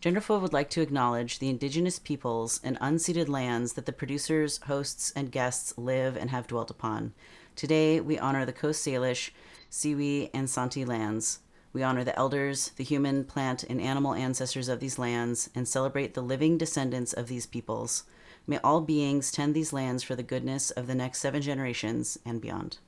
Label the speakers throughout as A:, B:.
A: Genderful would like to acknowledge the indigenous peoples and unceded lands that the producers, hosts, and guests live and have dwelt upon. Today, we honor the Coast Salish, Sewee, and Santee lands. We honor the elders, the human, plant, and animal ancestors of these lands, and celebrate the living descendants of these peoples. May all beings tend these lands for the goodness of the next 7 generations and beyond.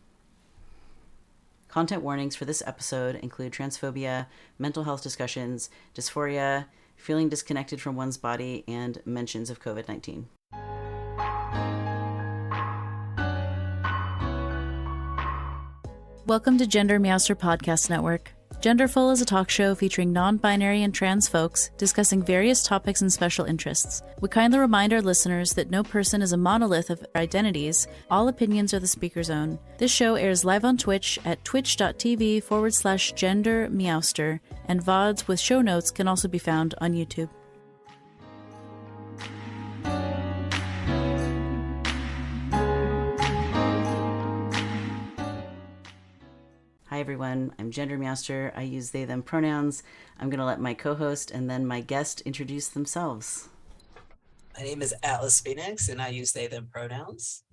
A: Content warnings for this episode include transphobia, mental health discussions, dysphoria, feeling disconnected from one's body, and mentions of COVID-19.
B: Welcome to GenderMeowster Podcast Network. Genderful is a talk show featuring non-binary and trans folks discussing various topics and special interests. We kindly remind our listeners that no person is a monolith of identities. All opinions are the speaker's own. This show airs live on Twitch at twitch.tv/GenderMeowster, and VODs with show notes can also be found on YouTube.
A: Hi everyone, I'm GenderMeowster. I use they, them pronouns. I'm going to let my co-host and then my guest introduce themselves.
C: My name is Atlas Phoenix and I use they, them pronouns.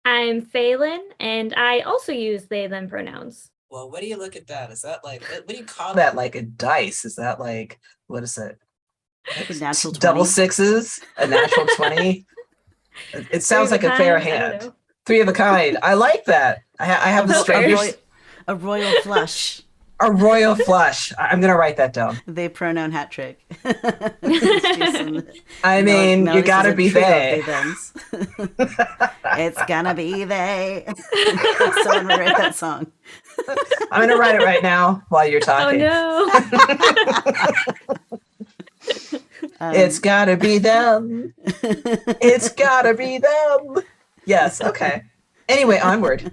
D: I'm Faelan and I also use they, them pronouns.
C: Well, what do you look at that? Is that like, what do you call that? Like a dice? Is that like, what is it?
A: Like a natural 20?
C: Double sixes? A natural 20? It sounds like a fair hand. 3 of a kind. I like that. I have the strangest...
A: A royal flush.
C: A royal flush. I'm going to write that down.
A: They pronoun hat trick.
C: I mean, you got to be they.
A: It's gonna be they. Someone would write that song.
C: I'm going to write it right now while you're talking.
D: Oh,
C: no. It's got to be them. It's got to be them. Yes. Okay. Anyway, onward.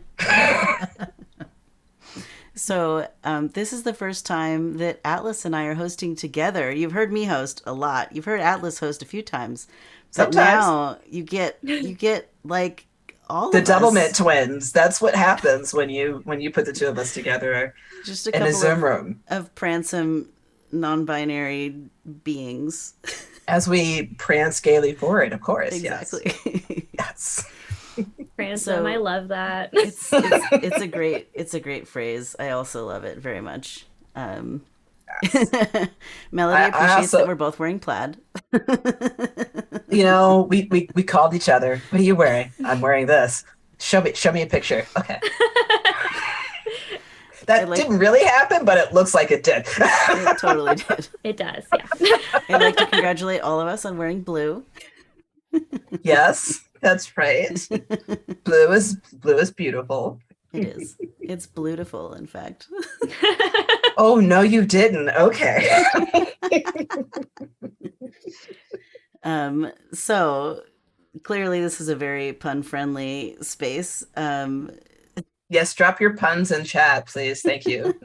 A: So this is the first time that Atlas and I are hosting together. You've heard me host a lot. You've heard Atlas host a few times. But
C: sometimes.
A: Now you get like all
C: the
A: of
C: Doublemint twins. That's what happens when you put the 2 of us together
A: just
C: in a Zoom room
A: of pranksome non-binary beings.
C: As we prance gaily forward, of course.
A: Exactly.
C: Yes.
D: Ransom, I love that.
A: It's a great phrase. I also love it very much. Melody appreciates that we're both wearing plaid.
C: You know, we called each other. What are you wearing? I'm wearing this. Show me a picture. Okay. That didn't really happen, but it looks like it did.
A: It totally did.
D: It does, yeah.
A: I'd like to congratulate all of us on wearing blue.
C: Yes. That's right. Blue is beautiful.
A: It is. It's beautiful, in fact.
C: Oh, no, you didn't. Okay.
A: So clearly this is a very pun-friendly space.
C: Yes, drop your puns in chat, please. Thank you.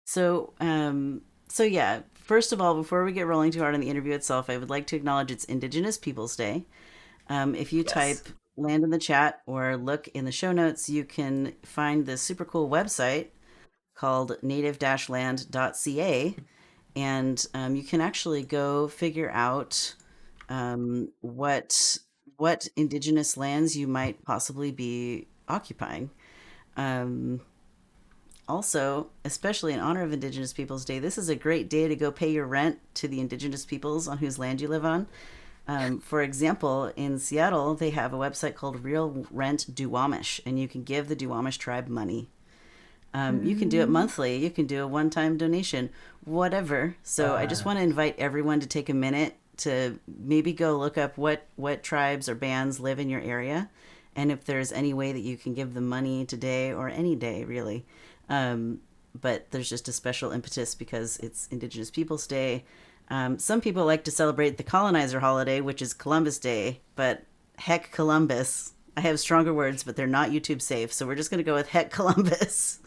A: So yeah, first of all, before we get rolling too hard on the interview itself, I would like to acknowledge it's Indigenous Peoples Day. If you type land in the chat or look in the show notes, you can find this super cool website called native-land.ca, and you can actually go figure out what indigenous lands you might possibly be occupying. Also, especially in honor of Indigenous Peoples Day, this is a great day to go pay your rent to the indigenous peoples on whose land you live on. For example, in Seattle, they have a website called Real Rent Duwamish, and you can give the Duwamish tribe money. You can do it monthly. You can do a one-time donation, whatever. So I just want to invite everyone to take a minute to maybe go look up what tribes or bands live in your area, and if there's any way that you can give them money today or any day, really. But there's just a special impetus because it's Indigenous Peoples Day. Some people like to celebrate the colonizer holiday, which is Columbus Day, but heck Columbus. I have stronger words, but they're not YouTube safe, so we're just going to go with heck Columbus.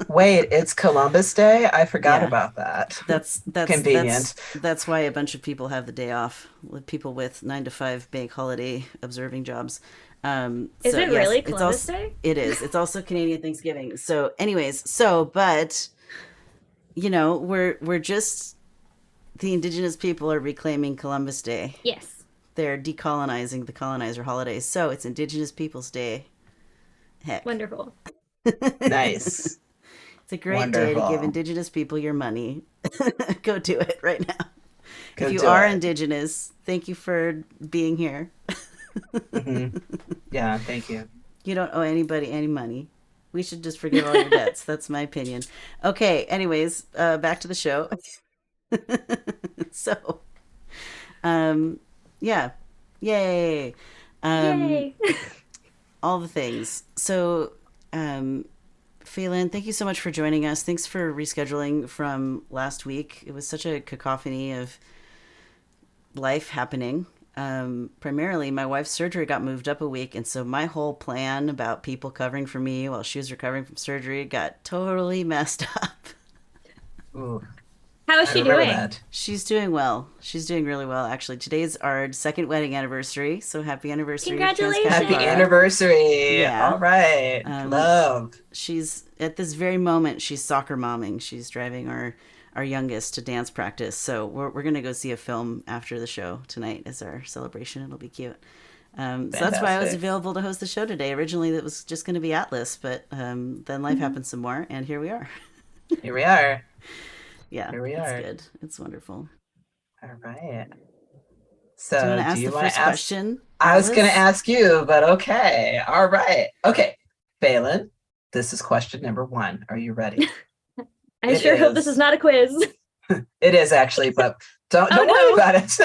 C: Wait, it's Columbus Day? I forgot about that.
A: That's
C: convenient.
A: That's why a bunch of people have the day off, with people with 9-to-5 bank holiday observing jobs.
D: Is it really Columbus Day?
A: It is. It's also Canadian Thanksgiving. So anyways, but you know, we're just The indigenous people are reclaiming Columbus Day.
D: Yes.
A: They're decolonizing the colonizer holidays. So it's Indigenous Peoples Day. Heck.
D: Wonderful.
C: Nice.
A: It's a great day to give
C: Wonderful.
A: indigenous people your money. Go do it right now.
C: Go
A: If you
C: do
A: are
C: it.
A: indigenous, thank you for being here.
C: Yeah, thank you.
A: You don't owe anybody any money. We should just forgive all your debts. That's my opinion. Okay, anyways, back to the show. So, yeah. Yay.
D: Yay.
A: All the things. So, Faelan, thank you so much for joining us. Thanks for rescheduling from last week. It was such a cacophony of life happening. Primarily, my wife's surgery got moved up a week, and so my whole plan about people covering for me while she was recovering from surgery got totally messed up.
C: Ooh,
D: How is
C: I
D: she
C: remember
D: doing?
C: that.
A: She's doing well. She's doing really well, actually. Today's our second wedding anniversary, so happy anniversary.
D: Congratulations.
C: Happy
A: Transphobia.
C: anniversary.
A: Yeah.
C: All right. Love.
A: She's at this very moment she's soccer momming. She's driving our youngest to dance practice. So we're gonna go see a film after the show tonight as our celebration. It'll be cute. So that's why I was
C: Fantastic.
A: available to host the show today. Originally that was just gonna be Atlas, but then life happened some more, and here we are.
C: Here we are.
A: Yeah,
C: Here we
A: it's
C: are.
A: good. It's wonderful.
C: All right.
A: Do you
C: So,
A: want to ask
C: do you
A: the
C: want
A: first
C: to ask?
A: question?
C: I was going to
A: Atlas?
C: ask you, but okay. All right. Okay. Phelan, this is question number 1. Are you ready?
D: I
C: It
D: sure hope this
C: is.
D: is not a quiz.
C: It is actually, but don't
D: Oh,
C: worry
D: no.
C: about it.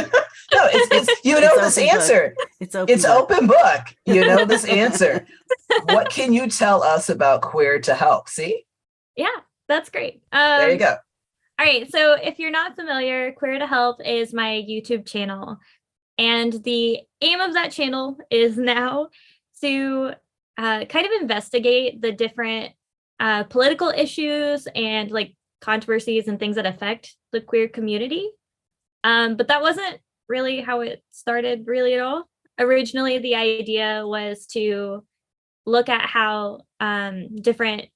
C: No, it's you know
A: It's
C: this
A: open book.
C: answer.
A: It's open.
C: It's
A: book.
C: open book. You know this answer. What can you tell us about Queer to Help? See?
D: Yeah, that's great.
C: There you go.
D: All right, so if you're not familiar, Queer to Help is my YouTube channel. And the aim of that channel is now to kind of investigate the different political issues and like controversies and things that affect the queer community. But that wasn't really how it started really at all. Originally, the idea was to look at how different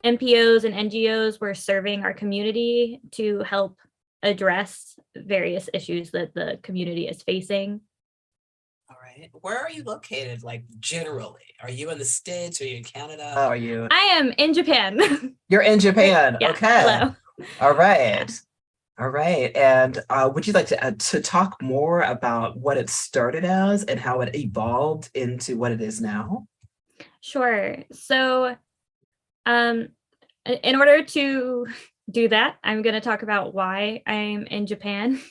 D: NPOs and NGOs were serving our community to help address various issues that the community is facing.
E: All right. Where are you located, like generally? Are you in the States? Are you in Canada?
C: How are you?
D: I am in Japan.
C: You're in Japan.
D: Yeah,
C: Okay.
D: hello.
C: All right. All right. And would you like to talk more about what it started as and how it evolved into what it is now?
D: Sure. So, in order to do that, I'm going to talk about why I'm in Japan.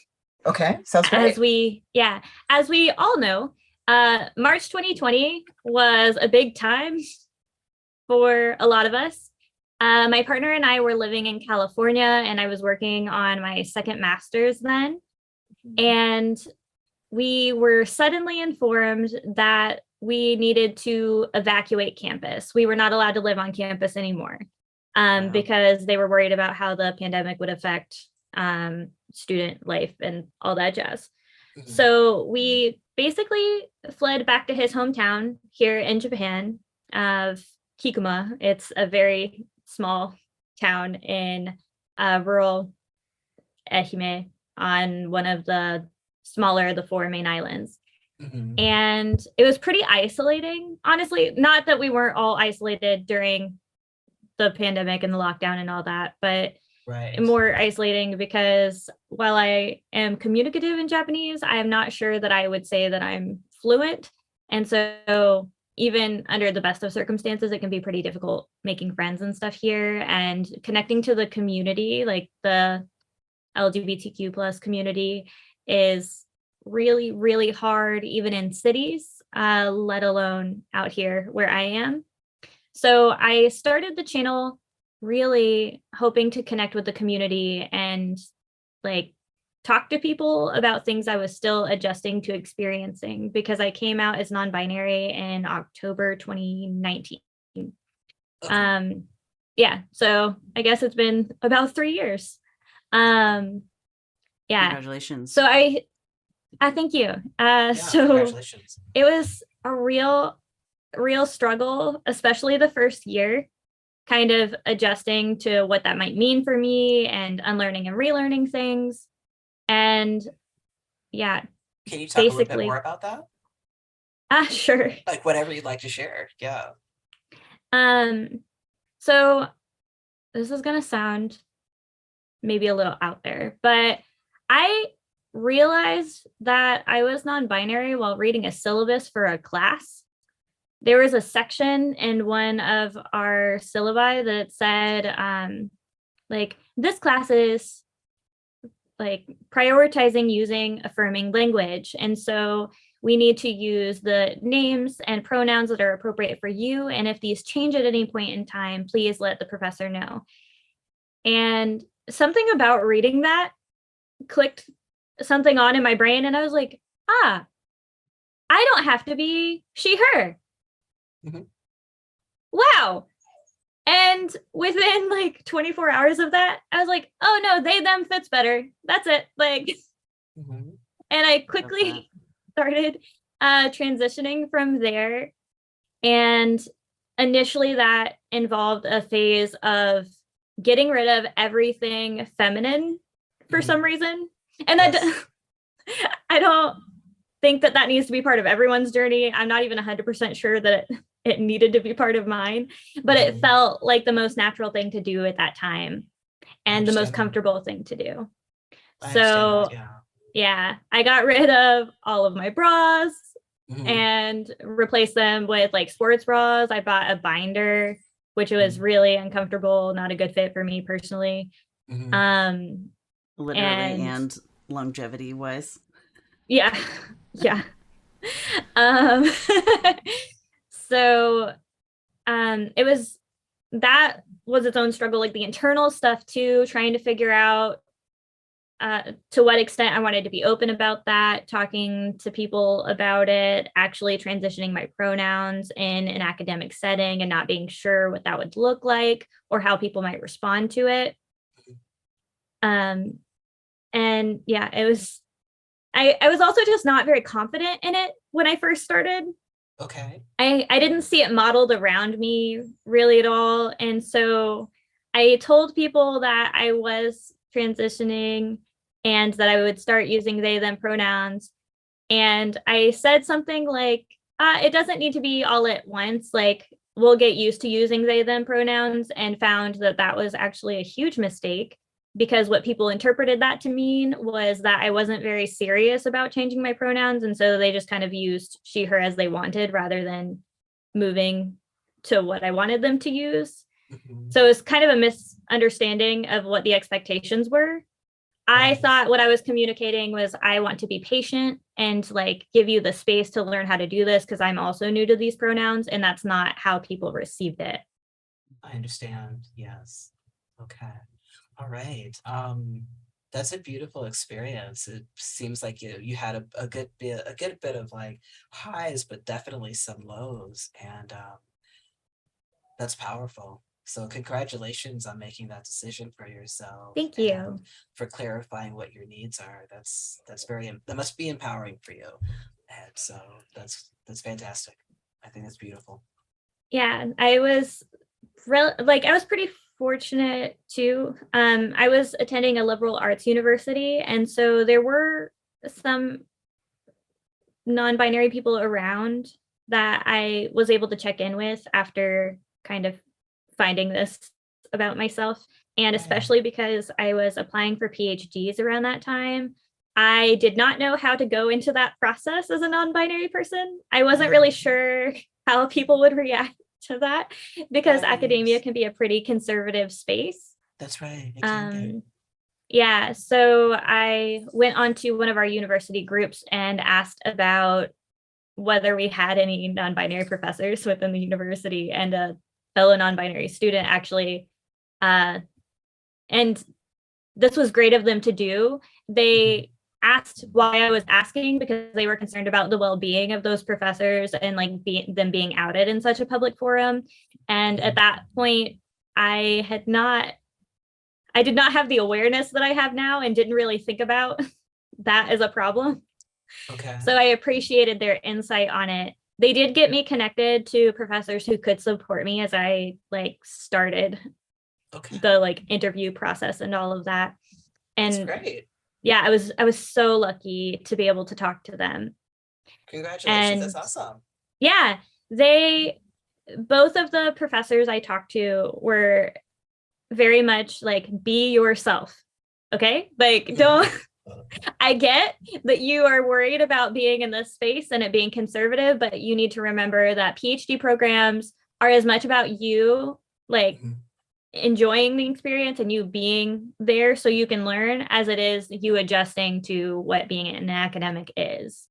C: Okay. Sounds great.
D: As we all know, March 2020 was a big time for a lot of us. My partner and I were living in California, and I was working on my second master's then. And we were suddenly informed that we needed to evacuate campus. We were not allowed to live on campus anymore because they were worried about how the pandemic would affect student life and all that jazz.
E: Mhm.
D: So we basically fled back to his hometown here in Japan of Kikuma. It's a very small town in rural Ehime on one of the the 4 main islands.
E: Mhm.
D: And it was pretty isolating, honestly. Not that we weren't all isolated during the pandemic and the lockdown and all that, but
E: Right.
D: more isolating because while I am communicative in Japanese, I am not sure that I would say that I'm fluent. And so even under the best of circumstances, it can be pretty difficult making friends and stuff here and connecting to the community, like the LGBTQ plus community is really, really hard, even in cities, let alone out here where I am. So I started the channel really hoping to connect with the community and like talk to people about things I was still adjusting to experiencing because I came out as non-binary in October 2019.
E: Okay.
D: So I guess it's been about 3 years.
A: Congratulations.
D: So I thank you. So
E: Congratulations.
D: it was a real struggle, especially the first year, kind of adjusting to what that might mean for me and unlearning and relearning things. And yeah,
E: Can you talk a little bit
D: basically,
E: more about that?
D: sure.
E: Like whatever you'd like to share. Yeah.
D: So this is gonna sound maybe a little out there, but I realized that I was non-binary while reading a syllabus for a class. There was a section in one of our syllabi that said, like, this class is like prioritizing using affirming language. And so we need to use the names and pronouns that are appropriate for you. And if these change at any point in time, please let the professor know. And something about reading that clicked something on in my brain. And I was like, I don't have to be she, her.
E: Mm-hmm.
D: Wow. And within like 24 hours of that, I was like, oh no, they, them fits better. That's it. Like,
E: Mm-hmm.
D: and I quickly started transitioning from there. And initially that involved a phase of getting rid of everything feminine for some reason. And that I don't think that that needs to be part of everyone's journey. I'm not even 100% sure that it needed to be part of mine, but it felt like the most natural thing to do at that time and the most comfortable thing to do. So yeah, I got rid of all of my bras and replaced them with like sports bras. I bought a binder, which was really uncomfortable, not a good fit for me personally.
A: Literally and longevity wise.
D: Yeah. Yeah. So it was, that was its own struggle, like the internal stuff too, trying to figure out to what extent I wanted to be open about that, talking to people about it, actually transitioning my pronouns in an academic setting and not being sure what that would look like or how people might respond to it. And yeah, it was, I was also just not very confident in it when I first started.
E: Okay.
D: I didn't see it modeled around me really at all. And so I told people that I was transitioning and that I would start using they, them pronouns. And I said something like, it doesn't need to be all at once. Like, we'll get used to using they, them pronouns, and found that that was actually a huge mistake, because what people interpreted that to mean was that I wasn't very serious about changing my pronouns. And so they just kind of used she, her as they wanted rather than moving to what I wanted them to use. So it's kind of a misunderstanding of what the expectations were. I thought what I was communicating was I want to be patient and like give you the space to learn how to do this because I'm also new to these pronouns, and that's not how people received it.
E: I understand. Yes. Okay. All right. That's a beautiful experience. It seems like you had a good bit of like highs, but definitely some lows, and that's powerful. So congratulations on making that decision for yourself.
D: Thank you.
E: For clarifying what your needs are. That must be empowering for you. And so that's fantastic. I think that's beautiful.
D: Yeah, I was I was pretty fortunate too. I was attending a liberal arts university, and so there were some non-binary people around that I was able to check in with after kind of finding this about myself. And especially because I was applying for PhDs around that time, I did not know how to go into that process as a non-binary person. I wasn't really sure how people would react to that because academia can be a pretty conservative space.
E: That's right.
D: Yeah, so I went on to one of our university groups and asked about whether we had any non-binary professors within the university, and a fellow non-binary student actually, and this was great of them to do. They asked why I was asking because they were concerned about the well-being of those professors and like them being outed in such a public forum. And at that point, I did not have the awareness that I have now and didn't really think about that as a problem.
E: Okay.
D: So I appreciated their insight on it. They did get me connected to professors who could support me as I like started the like interview process and all of that. And
E: that's great.
D: yeah, I was so lucky to be able to talk to them.
E: Congratulations.
D: And
E: That's awesome.
D: yeah, both of the professors I talked to were very much like, be yourself. Okay. Like, don't, I get that you are worried about being in this space and it being conservative, but you need to remember that PhD programs are as much about you, like, enjoying the experience and you being there so you can learn as it is you adjusting to what being an academic is.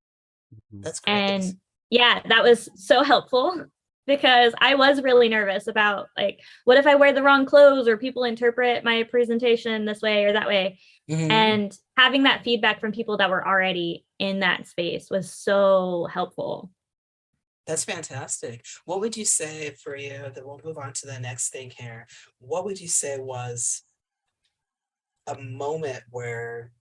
E: That's great.
D: And yeah, that was so helpful because I was really nervous about, like, what if I wear the wrong clothes or people interpret my presentation this way or that way. And having that feedback from people that were already in that space was so helpful.
E: That's fantastic. What would you say for you, that we'll move on to the next thing here. What would you say was a moment where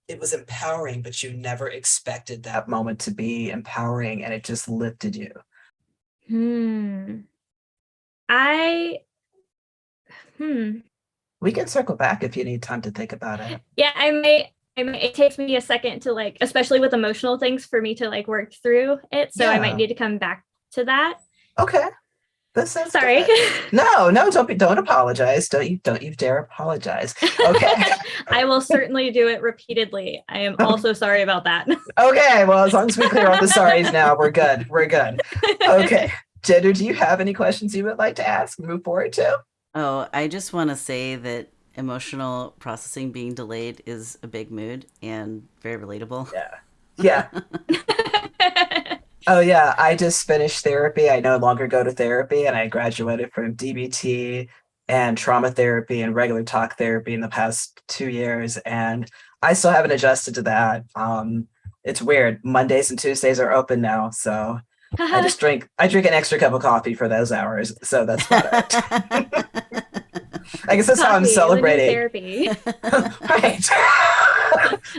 E: it was empowering, but you never expected that moment to be empowering and it just lifted you? We can circle back if you need time to think about it.
D: Yeah, I may, it takes me a second to, like, especially with emotional things, for me to like work through it. So I might need to come back to that.
E: Okay. This is
D: sorry.
E: No, don't apologize. Don't you dare apologize. Okay.
D: I will certainly do it repeatedly. I am also sorry about that.
E: Okay, well, as long as we clear all the sorries now, we're good. We're good. Okay. Gender, do you have any questions you would like to ask? Move forward to?
A: Oh, I just want to say that emotional processing being delayed is a big mood and very relatable.
E: Yeah. Oh yeah, I just finished therapy. I no longer go to therapy, and I graduated from DBT and trauma therapy and regular talk therapy in the past 2 years, and I still haven't adjusted to that. It's weird. Mondays and Tuesdays are open now, so I drink an extra cup of coffee for those hours. So that's about it. I guess that's how I'm celebrating.
D: Therapy.
E: Right.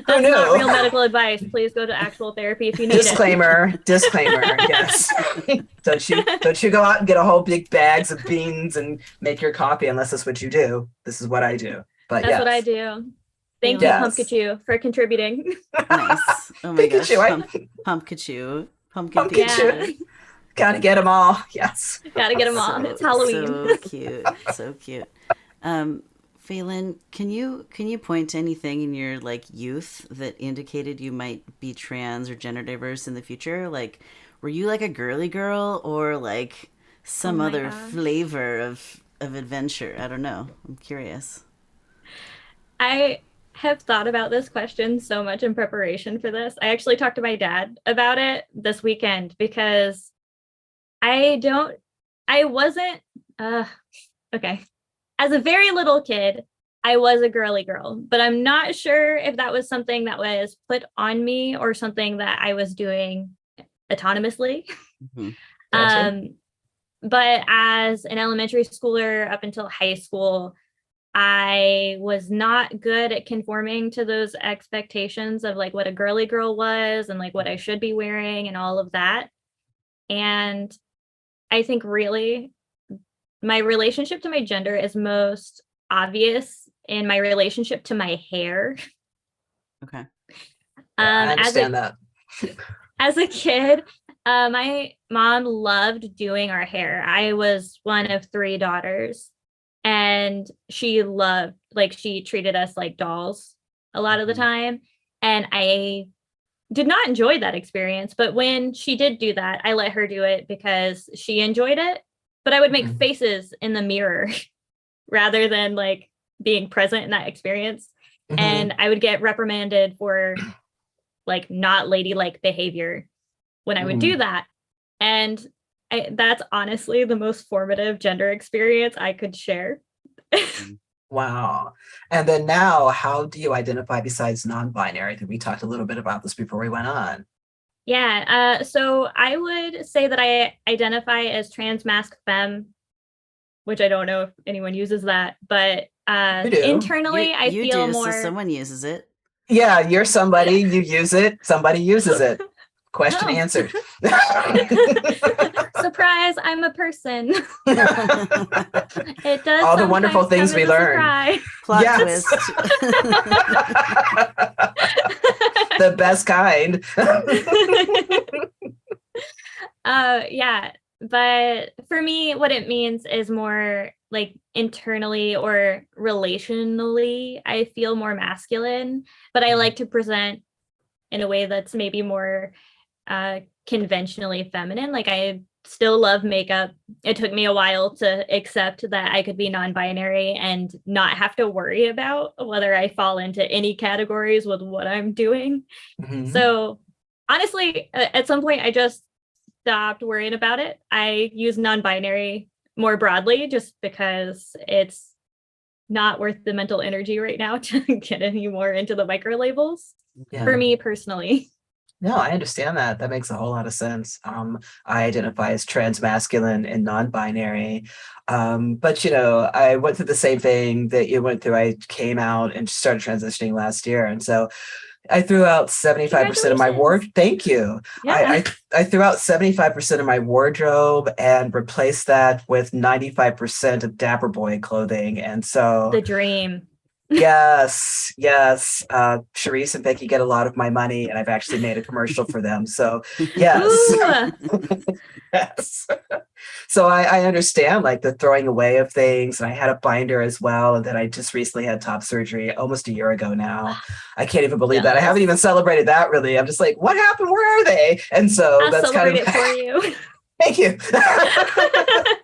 D: That's not real medical advice. Please go to actual therapy if you need
E: Disclaimer. Yes. Don't you go out and get a whole big bags of beans and make your coffee unless that's what you do. This is what I do. But
D: that's what I do. Thank you, Pumpkachoo, for contributing.
A: Nice. Oh my gosh. Pumpkachoo.
E: Pumpkachoo. Gotta get them all. Yes.
D: Gotta get them all. It's Halloween.
A: So cute. So cute. Faelan, can you point to anything in your like youth that indicated you might be trans or gender diverse in the future? Like, were you like a girly girl or like some other flavor of adventure? I don't know. I'm curious.
D: I have thought about this question so much in preparation for this. I actually talked to my dad about it this weekend because okay. As a very little kid, I was a girly girl, but I'm not sure if that was something that was put on me or something that I was doing autonomously.
E: Mm-hmm. Gotcha.
D: But as an elementary schooler up until high school, I was not good at conforming to those expectations of like what a girly girl was and like what I should be wearing and all of that. And I think really my relationship to my gender is most obvious in my relationship to my hair.
A: Okay.
E: I understand that.
D: As a kid, my mom loved doing our hair. I was one of 3 daughters, and she treated us like dolls a lot of the time. And I did not enjoy that experience. But when she did do that, I let her do it because she enjoyed it. But I would make faces in the mirror rather than like being present in that experience. Mm-hmm. And I would get reprimanded for like not ladylike behavior when I would do that. And that's honestly the most formative gender experience I could share.
E: Wow. And then now, how do you identify besides non-binary? I think we talked a little bit about this before we went on.
D: Yeah. So I would say that I identify as trans masc femme, which I don't know if anyone uses that, but internally I feel more.
A: So someone uses it.
E: Yeah, you're somebody, you use it, somebody uses it. Of
C: Question answered.
D: Surprise, I'm a person. It does
C: all the wonderful
D: sometimes
C: things
D: come
C: we
D: as a
C: learn.
D: surprise.
A: Plot
C: Yes.
A: twist.
C: The best kind.
D: Yeah, but for me, what it means is more like internally or relationally, I feel more masculine, but I like to present in a way that's maybe more conventionally feminine. Like I still love makeup. It took me a while to accept that I could be non-binary and not have to worry about whether I fall into any categories with what I'm doing.
C: Mhm.
D: So honestly, at some point I just stopped worrying about it. I use non-binary more broadly just because it's not worth the mental energy right now to get any more into the micro labels
C: Yeah.
D: for me personally.
C: No, I understand that. That makes a whole lot of sense. I identify as transmasculine and non-binary. But I went through the same thing that you went through. I came out and started transitioning last year. And so I threw out 75% of my wardrobe. Thank you.
D: Yeah.
C: I threw out 75% of my wardrobe and replaced that with 95% of Dapper Boy clothing. And so
D: The dream.
C: yes. Charisse and Becky get a lot of my money, and I've actually made a commercial for them. So yes. Yes. So I understand like the throwing away of things. And I had a binder as well. And then I just recently had top surgery almost a year ago now. I can't even believe that. I haven't even celebrated that really. I'm just like, what happened? Where are they? And so
D: I'll
C: that's kind of
D: it for you.
C: Thank you.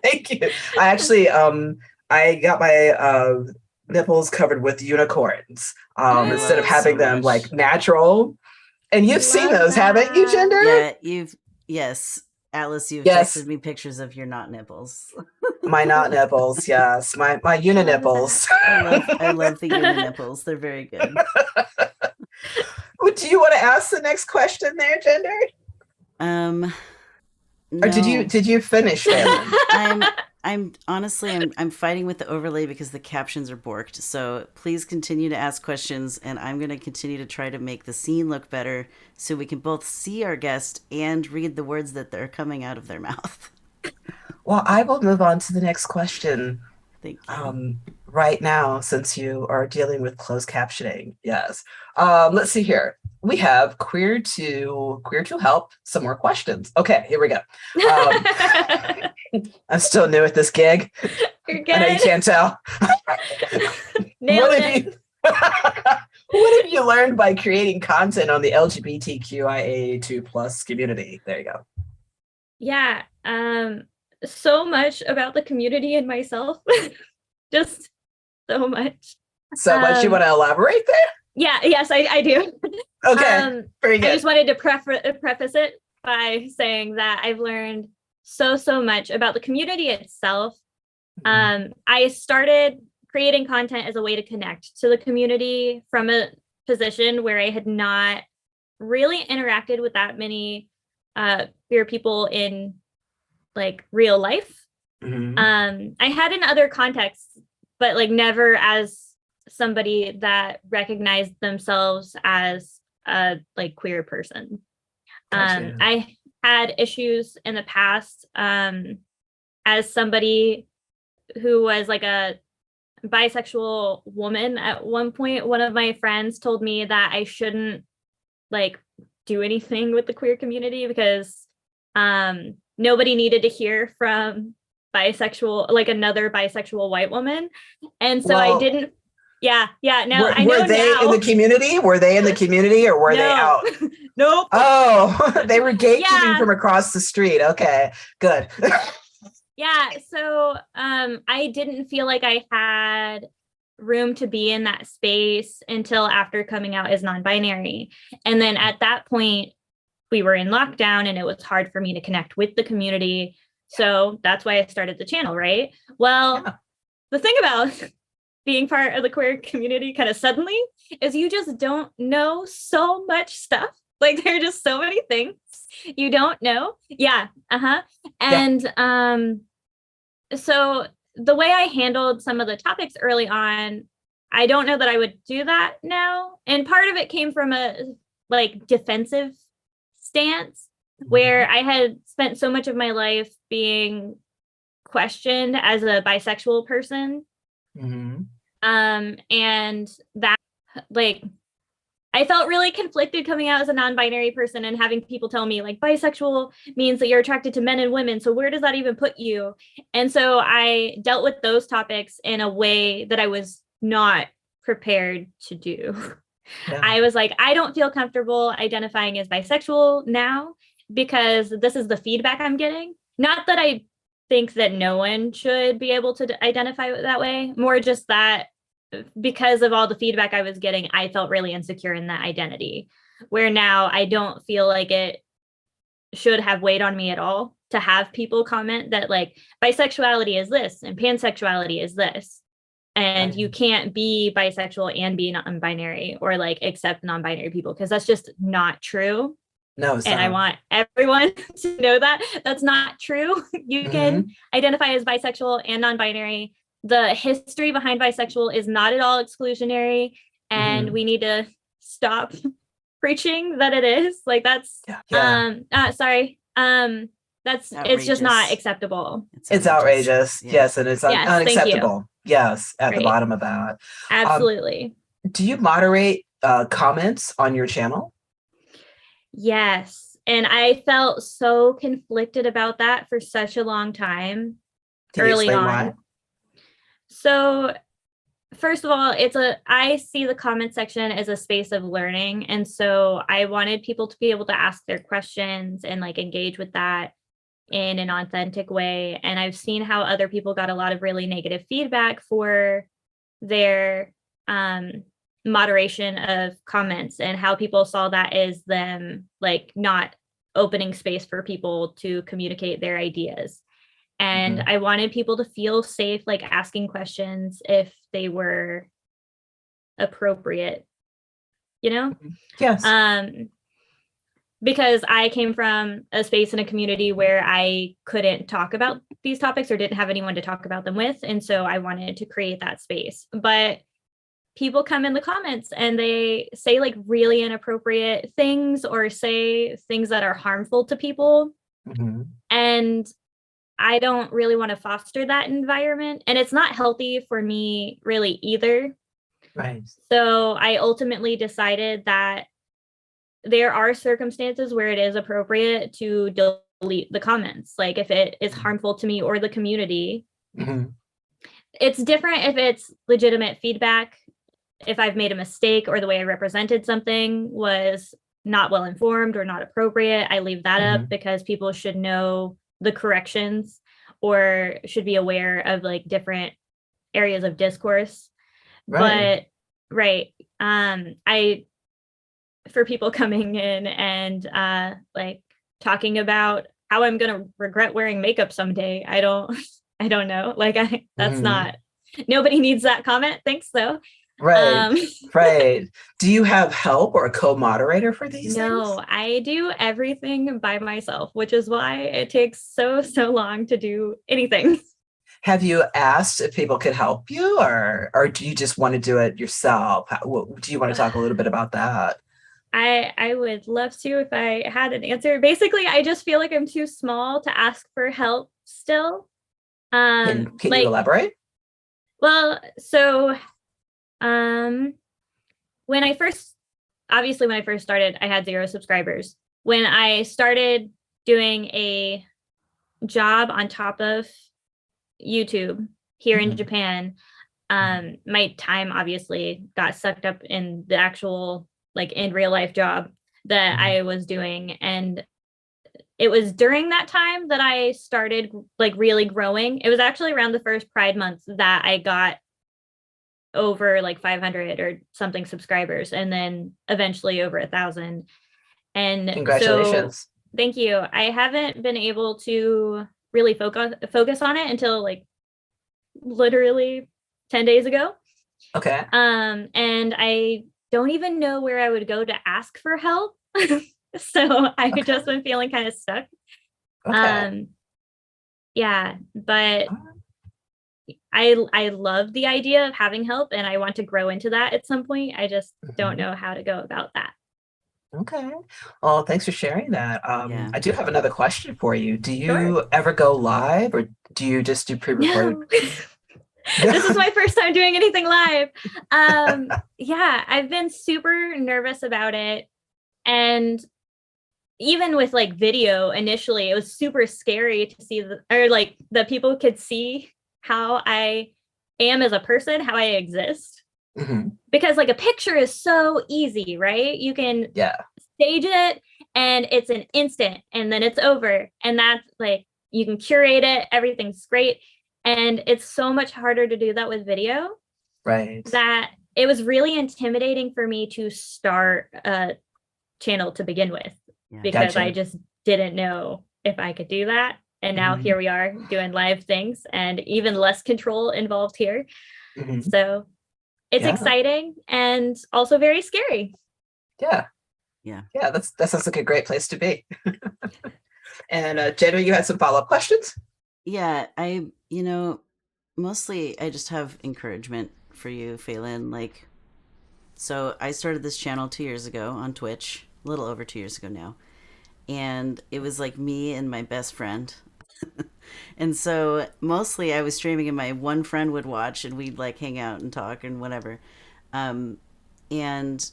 C: Thank you. I actually I got my nipples covered with unicorns instead of having them like natural. And you've seen those, haven't you, Gender?
A: Yeah, yes. Alice, you've texted me pictures of your not nipples.
C: My not nipples, yes. My uni nipples.
A: I love the uni nipples. They're very good.
C: Do you want to ask the next question there, Gender?
A: No.
C: Or did you finish, Faelan?
A: I'm honestly I'm fighting with the overlay because the captions are borked. So please continue to ask questions, and I'm going to continue to try to make the scene look better so we can both see our guest and read the words that they're coming out of their mouth.
C: Well, I will move on to the next question.
A: Thank you.
C: Right now, since you are dealing with closed captioning. Yes. Let's see here. We have queer to help some more questions. Okay, here we go. I'm still new at this gig.
D: You're good.
C: I know you can't tell.
D: Nailed it.
C: What have you learned by creating content on the LGBTQIA2+ community? There you go.
D: Yeah. So much about the community and myself. Just so much.
C: So much. You want to elaborate there?
D: Yeah. Yes, I do.
C: Okay. Very good.
D: I just wanted to preface it by saying that I've learned so much about the community itself. I started creating content as a way to connect to the community from a position where I had not really interacted with that many queer people in like real life. I had in other contexts, but like never as somebody that recognized themselves as a like queer person.
C: Gotcha.
D: I had issues in the past as somebody who was like a bisexual woman. At one point, one of my friends told me that I shouldn't like do anything with the queer community because nobody needed to hear from another bisexual white woman. And so I didn't. Yeah. No, I know.
C: Were they
D: now.
C: in the community? Were they in the community or were they out?
D: Nope.
C: Oh, they were gatekeeping from across the street. Okay, good.
D: Yeah. So I didn't feel like I had room to be in that space until after coming out as non-binary. And then at that point, we were in lockdown and it was hard for me to connect with the community. So that's why I started the channel, right? Well, The thing about being part of the queer community kind of suddenly is you just don't know so much stuff. Like there are just so many things you don't know. Yeah. And so the way I handled some of the topics early on, I don't know that I would do that now. And part of it came from a like defensive stance where I had spent so much of my life being questioned as a bisexual person. And that, like, I felt really conflicted coming out as a non-binary person and having people tell me, like, bisexual means that you're attracted to men and women. So where does that even put you? And so I dealt with those topics in a way that I was not prepared to do. Yeah. I was like, I don't feel comfortable identifying as bisexual now because this is the feedback I'm getting. Not that I think that no one should be able to identify that way, more just that because of all the feedback I was getting, I felt really insecure in that identity, where now I don't feel like it should have weighed on me at all to have people comment that, like, bisexuality is this and pansexuality is this. And you can't be bisexual and be non-binary or like accept non-binary people, because that's just not true. No, and I want everyone to know that that's not true. You can identify as bisexual and non-binary. The history behind bisexual is not at all exclusionary, and we need to stop preaching that it is. Like, that's that's outrageous. It's just not acceptable.
C: It's outrageous. Yes, and it's unacceptable. Yes, at the bottom of that.
D: Absolutely.
C: Do you moderate comments on your channel?
D: Yes. And I felt so conflicted about that for such a long time.
C: Can early on. Why?
D: So first of all, I see the comment section as a space of learning. And so I wanted people to be able to ask their questions and like engage with that in an authentic way. And I've seen how other people got a lot of really negative feedback for their moderation of comments, and how people saw that as them like not opening space for people to communicate their ideas. And I wanted people to feel safe, like asking questions if they were appropriate, you know?
C: Yes.
D: Because I came from a space in a community where I couldn't talk about these topics or didn't have anyone to talk about them with. And so I wanted to create that space. But people come in the comments and they say like really inappropriate things or say things that are harmful to people. And I don't really want to foster that environment. And it's not healthy for me really either.
C: Right.
D: So I ultimately decided that there are circumstances where it is appropriate to delete the comments. Like if it is harmful to me or the community. It's different if it's legitimate feedback. If I've made a mistake or the way I represented something was not well informed or not appropriate, I leave that up because people should know the corrections or should be aware of like different areas of discourse. Right. But for people coming in and like talking about how I'm gonna regret wearing makeup someday, I don't know. Like that's not, nobody needs that comment. Thanks though.
C: Right. Right. Do you have help or a co-moderator for these things?
D: No, I do everything by myself, which is why it takes so long to do anything.
C: Have you asked if people could help you, or do you just want to do it yourself? Do you want to talk a little bit about that?
D: I would love to if I had an answer. Basically, I just feel like I'm too small to ask for help still.
C: Can you elaborate?
D: Well, so when I first started, I had 0 subscribers. When I started doing a job on top of YouTube here in Japan, my time obviously got sucked up in the actual like in real life job that I was doing. And it was during that time that I started like really growing. It was actually around the first Pride month that I got over like 500 or something subscribers, and then eventually over 1,000. And
C: congratulations.
D: So, thank you. I haven't been able to really focus on it until like literally 10 days ago.
C: Okay.
D: And I don't even know where I would go to ask for help. So I've just been feeling kind of stuck.
C: Okay.
D: Yeah, but I love the idea of having help and I want to grow into that at some point. I just don't know how to go about that.
C: Okay. Well, thanks for sharing that.
A: Yeah.
C: I do have another question for you. Do
D: Sure.
C: you ever go live, or do you just do pre-recorded?
D: No. This is my first time doing anything live. Yeah, I've been super nervous about it. And even with like video initially, it was super scary to see that people could see how I am as a person, how I exist.
C: Hmm.
D: Because like a picture is so easy, right? You can
C: Yeah.
D: stage it and it's an instant and then it's over. And that's like, you can curate it, everything's great. And it's so much harder to do that with video
C: Right.
D: that it was really intimidating for me to start a channel to begin with,
A: Yeah.
D: because I
C: Gotcha.
D: just didn't know if I could do that. And now
C: Mhm.
D: here we are doing live things and even less control involved here.
C: Mhm.
D: So it's
C: Yeah.
D: exciting and also very scary.
C: Yeah.
A: Yeah.
C: Yeah. That sounds like a great place to be. And Jenna, you had some follow-up questions?
A: Yeah, mostly I just have encouragement for you, Faelan. Like, so I started this channel 2 years ago on Twitch, a little over 2 years ago now. And it was like me and my best friend. And so mostly I was streaming and my one friend would watch and we'd like hang out and talk and whatever. Um, and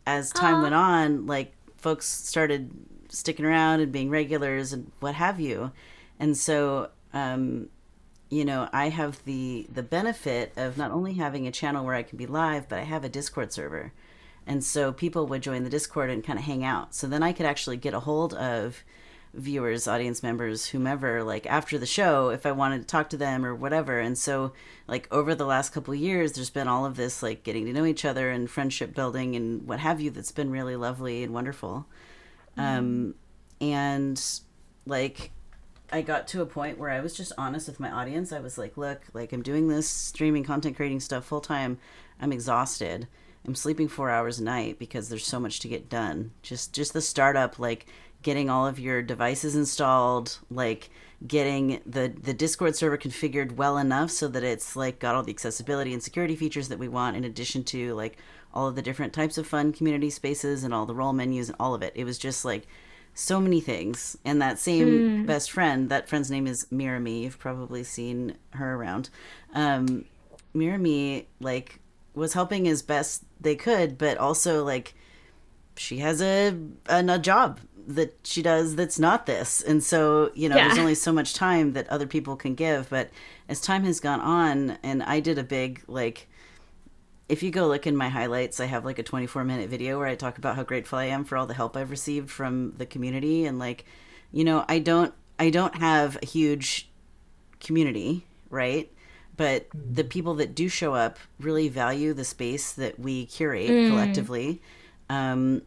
A: as time
D: Aw.
A: went on, like folks started sticking around and being regulars and what have you. And so, I have the benefit of not only having a channel where I can be live, but I have a Discord server. And so people would join the Discord and kind of hang out. So then I could actually get a hold of viewers, audience members, whomever, like after the show, if I wanted to talk to them or whatever. And so, like, over the last couple of years, there's been all of this, like, getting to know each other and friendship building and what have you, that's been really lovely and wonderful. And, like, I got to a point where I was just honest with my audience. I was like, look, like, I'm doing this streaming, content creating stuff full time. I'm exhausted. I'm sleeping 4 hours a night because there's so much to get done. Just the startup, like getting all of your devices installed, like getting the Discord server configured well enough so that it's like got all the accessibility and security features that we want, in addition to like all of the different types of fun community spaces and all the role menus and all of it. It was just like so many things. And that same best friend, that friend's name is Mirami. You've probably seen her around. Mirami, like, was helping as best they could, but also like she has a job that she does that's not this. And so, there's only so much time that other people can give. But as time has gone on, and I did a big, like, if you go look in my highlights, I have like a 24-minute video where I talk about how grateful I am for all the help I've received from the community. And like, I don't have a huge community, right? But the people that do show up really value the space that we curate collectively. And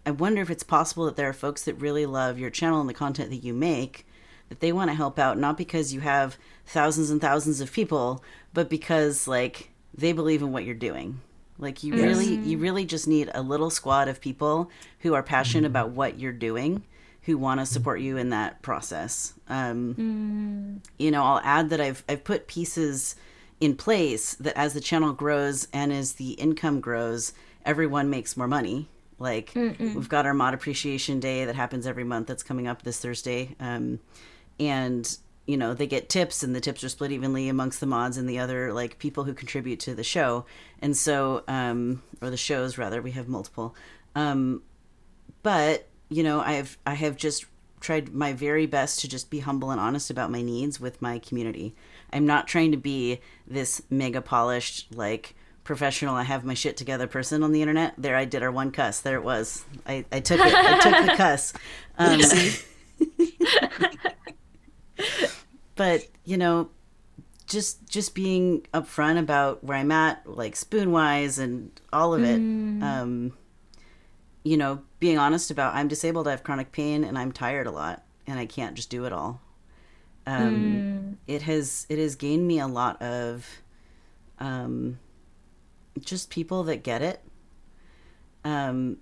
A: I wonder if it's possible that there are folks that really love your channel and the content that you make, that they want to help out, not because you have thousands and thousands of people, but because like they believe in what you're doing. Like you really just need a little squad of people who are passionate about what you're doing, who want to support you in that process. I'll add that I've put pieces in place that as the channel grows and as the income grows, everyone makes more money. Like we've got our mod appreciation day that happens every month. That's coming up this Thursday. And they get tips, and the tips are split evenly amongst the mods and the other like people who contribute to the show. And so, or the shows rather, we have multiple. But I have just tried my very best to just be humble and honest about my needs with my community. I'm not trying to be this mega polished, like professional, I have my shit together person on the internet. There, I did our one cuss. There it was. I took it. I took the cuss. But just being upfront about where I'm at, like spoon wise and all of it. Being honest about I'm disabled, I have chronic pain, and I'm tired a lot, and I can't just do it all. It has gained me a lot of just people that get it. And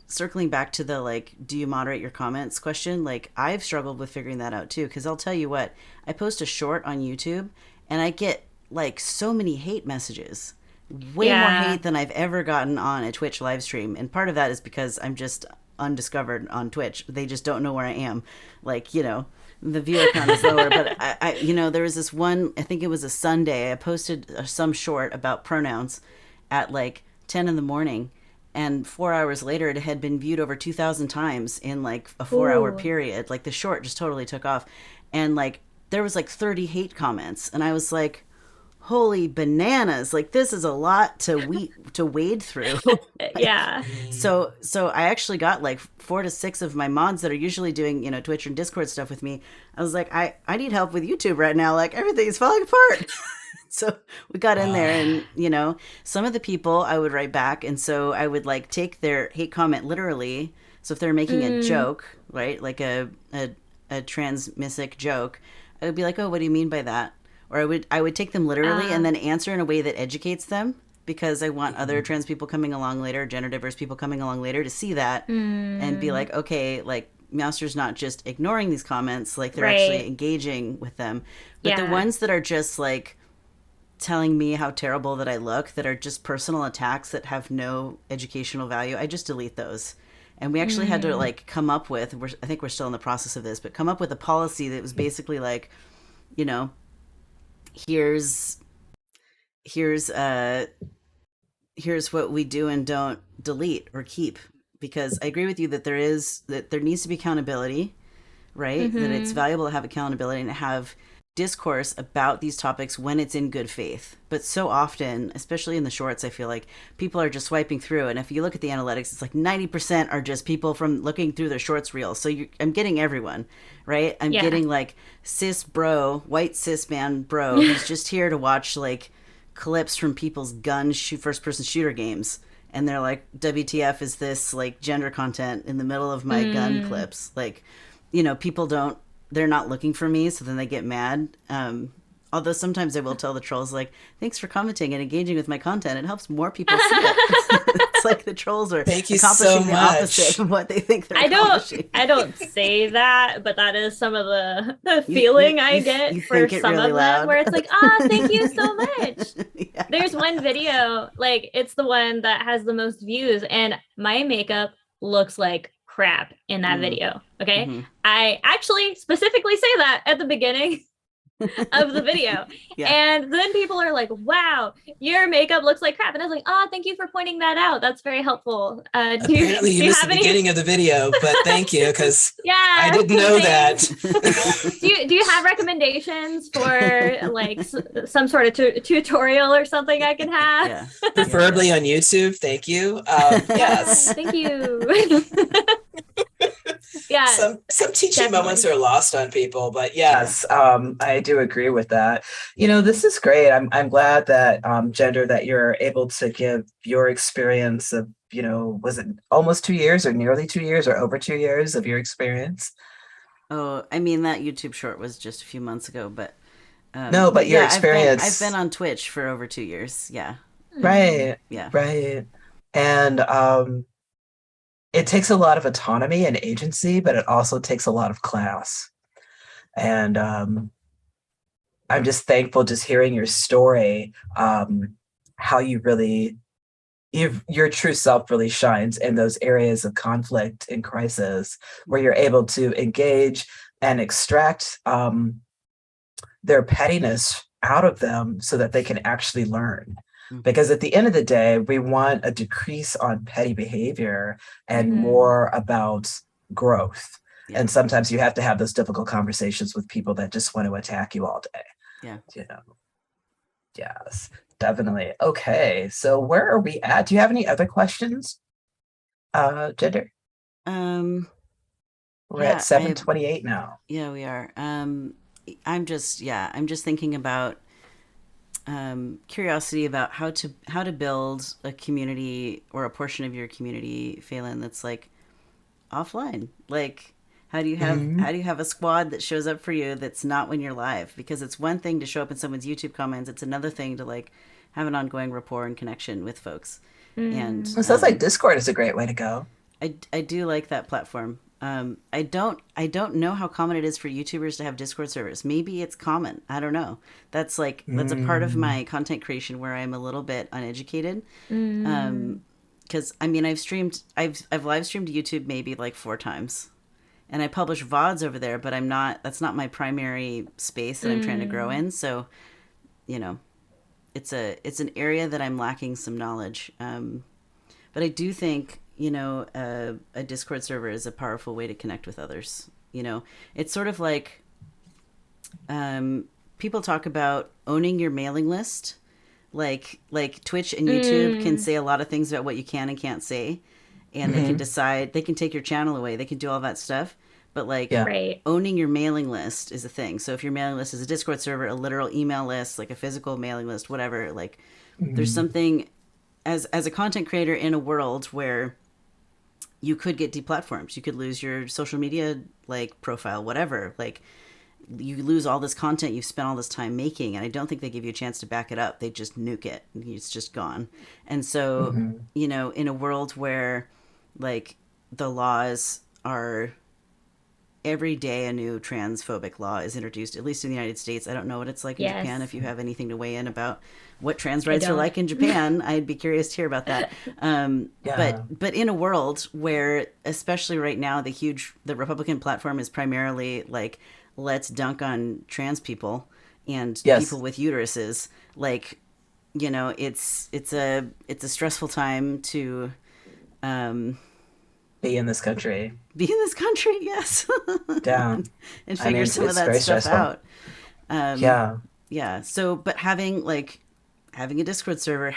A: circling back to the like, do you moderate your comments question? Like I've struggled with figuring that out too, because I'll tell you what, I post a short on YouTube and I get like so many hate messages way more hate than I've ever gotten on a Twitch live stream. And part of that is because I'm just undiscovered on Twitch. They just don't know where I am. Like, you know, the viewer count is lower. But I you know, there was this one, I think it was a Sunday, I posted some short about pronouns at like 10 in the morning. And 4 hours later, it had been viewed over 2,000 times in like a 4-hour period. Like the short just totally took off. And like there was like 30 hate comments. And I was like, holy bananas, like this is a lot to wade through.
D: Yeah.
A: So I actually got like 4 to 6 of my mods that are usually doing, you know, Twitch and Discord stuff with me. I was like, I need help with YouTube right now. Like everything is falling apart. So we got in there, and, you know, some of the people I would write back. And so I would like take their hate comment literally. So if they're making a joke, right, like a transmissic joke, I would be like, oh, what do you mean by that? Or I would take them literally and then answer in a way that educates them, because I want other trans people coming along later, gender diverse people coming along later to see that and be like, okay, like Meowster's not just ignoring these comments, like they're actually engaging with them. But the ones that are just like telling me how terrible that I look, that are just personal attacks that have no educational value, I just delete those. And we actually had to like come up with, I think we're still in the process of this, but come up with a policy that was basically like, you know, here's what we do and don't delete or keep. Because I agree with you that there needs to be accountability, right? That it's valuable to have accountability and to have discourse about these topics when it's in good faith. But so often, especially in the shorts, I feel like people are just swiping through, and if you look at the analytics, it's like 90% are just people from looking through their shorts reels. So I'm getting everyone, right? I'm getting like cis bro, white cis man bro who's just here to watch like clips from people's first person shooter games, and they're like, WTF is this like gender content in the middle of my gun clips? Like, you know, they're not looking for me, so then they get mad. Although sometimes I will tell the trolls, like, thanks for commenting and engaging with my content. It helps more people see it. It's like the trolls are accomplishing the opposite of what they think they're accomplishing.
D: I don't say that, but that is some of the feeling I get for some really of loud. Them, where it's like, thank you so much. There's one video, like, it's the one that has the most views, and my makeup looks like crap in that video. Okay. I actually specifically say that at the beginning of the video. And then people are like, wow, your makeup looks like crap. And I was like, thank you for pointing that out. That's very helpful.
E: Apparently you missed the beginning of the video, but thank you, because I didn't know that.
D: do you have recommendations for like some sort of tutorial or something I can have?
E: Preferably on YouTube. Thank you. Yes.
D: Thank you.
E: Some teaching moments are lost on people, but yes,
C: I do agree with that. You know, this is great. I'm glad that Gender, that you're able to give your experience of, you know, was it almost 2 years or nearly 2 years or over 2 years of your experience?
A: Oh, I mean, that YouTube short was just a few months ago, but
C: no, but your experience.
A: I've been on Twitch for over 2 years. Yeah.
C: Right.
A: Yeah.
C: Right. And it takes a lot of autonomy and agency, but it also takes a lot of class. And I'm just thankful just hearing your story, how you really, your true self really shines in those areas of conflict and crisis where you're able to engage and extract their pettiness out of them so that they can actually learn. Because at the end of the day, we want a decrease on petty behavior and more about growth. Yeah. And sometimes you have to have those difficult conversations with people that just want to attack you all day.
A: Yeah.
C: You know. Yes, definitely. Okay. So where are we at? Do you have any other questions? Gender? We're at 7:28 now.
A: Yeah, we are. I'm just thinking about curiosity about how to build a community or a portion of your community, Faelan, that's like offline. Like, how do you have a squad that shows up for you that's not when you're live? Because it's one thing to show up in someone's YouTube comments. It's another thing to like have an ongoing rapport and connection with folks. And
C: it sounds like Discord is a great way to go.
A: I do like that platform. I don't know how common it is for YouTubers to have Discord servers. Maybe it's common. I don't know. That's a part of my content creation where I'm a little bit uneducated. Because I mean, I've live streamed YouTube maybe like 4 times, and I publish VODs over there. But that's not my primary space that I'm trying to grow in. So, you know, it's an area that I'm lacking some knowledge. But I do think, you know, a Discord server is a powerful way to connect with others. You know, it's sort of like people talk about owning your mailing list. Like Twitch and YouTube can say a lot of things about what you can and can't say, and they can decide, they can take your channel away, they can do all that stuff. But like owning your mailing list is a thing. So if your mailing list is a Discord server, a literal email list, like a physical mailing list, whatever, like there's something as a content creator in a world where you could get deplatformed. You could lose your social media like profile, whatever. Like you lose all this content you've spent all this time making, and I don't think they give you a chance to back it up. They just nuke it. It's just gone. And so, you know, in a world where like the laws are every day a new transphobic law is introduced, at least in the United States. I don't know what it's like in Japan. If you have anything to weigh in about what trans rights are like in Japan, I'd be curious to hear about that. But in a world where, especially right now, the Republican platform is primarily like, let's dunk on trans people and people with uteruses. Like, you know, it's a stressful time to
C: be in this country.
A: Yes.
C: Down.
A: And figure some of that stuff out. Yeah. So, but having a Discord server,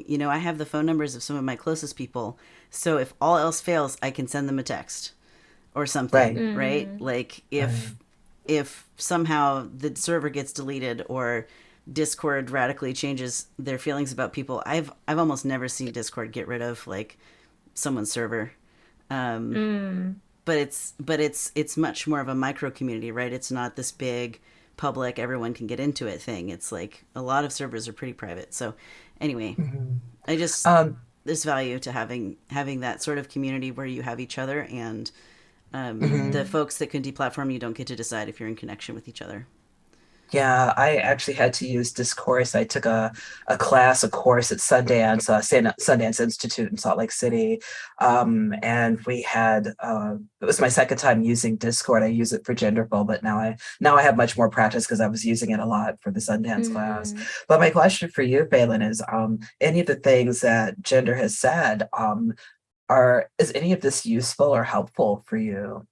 A: you know, I have the phone numbers of some of my closest people. So if all else fails, I can send them a text or something, right? Like if somehow the server gets deleted or Discord radically changes their feelings about people, I've almost never seen Discord get rid of like someone's server. But it's much more of a micro community, right? It's not this big public, everyone can get into it thing. It's like a lot of servers are pretty private. So anyway, I just there's value to having that sort of community where you have each other, and the folks that can deplatform you don't get to decide if you're in connection with each other.
C: Yeah, I actually had to use Discourse. I took a course at Sundance, Sundance Institute in Salt Lake City. And we had, it was my second time using Discord. I use it for Genderful, but now I have much more practice because I was using it a lot for the Sundance class. But my question for you, Faelan, is any of the things that Gender has said, is any of this useful or helpful for you?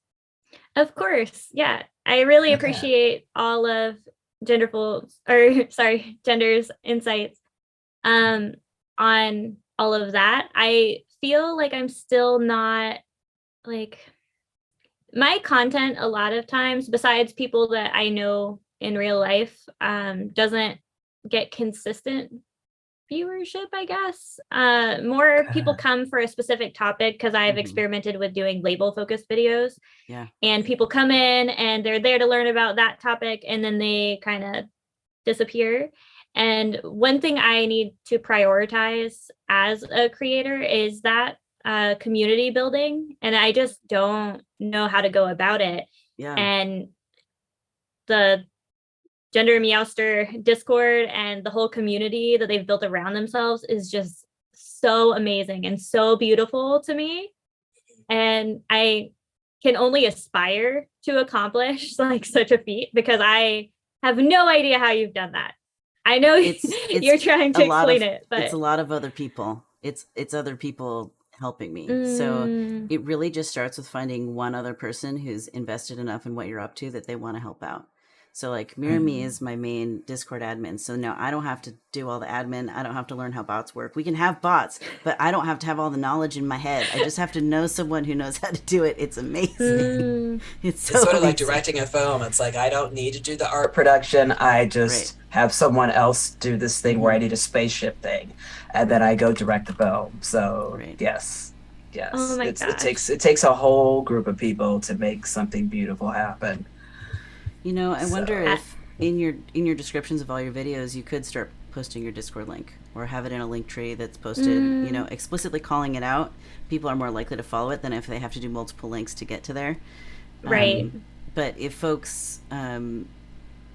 D: Of course. Yeah. I really appreciate all of Gender's insights on all of that. I feel like I'm still not like my content a lot of times, besides people that I know in real life, doesn't get consistent viewership, I guess. More people come for a specific topic because I've experimented with doing label focused videos.
A: Yeah.
D: And people come in and they're there to learn about that topic, and then they kind of disappear. And one thing I need to prioritize as a creator is that community building. And I just don't know how to go about it.
A: Yeah.
D: And the GenderMeowster Discord and the whole community that they've built around themselves is just so amazing and so beautiful to me. And I can only aspire to accomplish like such a feat, because I have no idea how you've done that. I know you're trying to explain it, but
A: it's a lot of other people. It's other people helping me. So it really just starts with finding one other person who's invested enough in what you're up to that they want to help out. So like Me is my main Discord admin. So now I don't have to do all the admin. I don't have to learn how bots work. We can have bots, but I don't have to have all the knowledge in my head. I just have to know someone who knows how to do it. It's amazing. It's
E: sort of like directing a film. It's like, I don't need to do the art
C: production. I just have someone else do this thing where I need a spaceship thing, and then I go direct the film. So yes.
D: Oh my gosh.
C: It takes a whole group of people to make something beautiful happen.
A: You know, I wonder if in your descriptions of all your videos, you could start posting your Discord link. or have it in a link tree that's posted, explicitly calling it out, people are more likely to follow it than if they have to do multiple links to get to there.
D: Right.
A: But if folks, you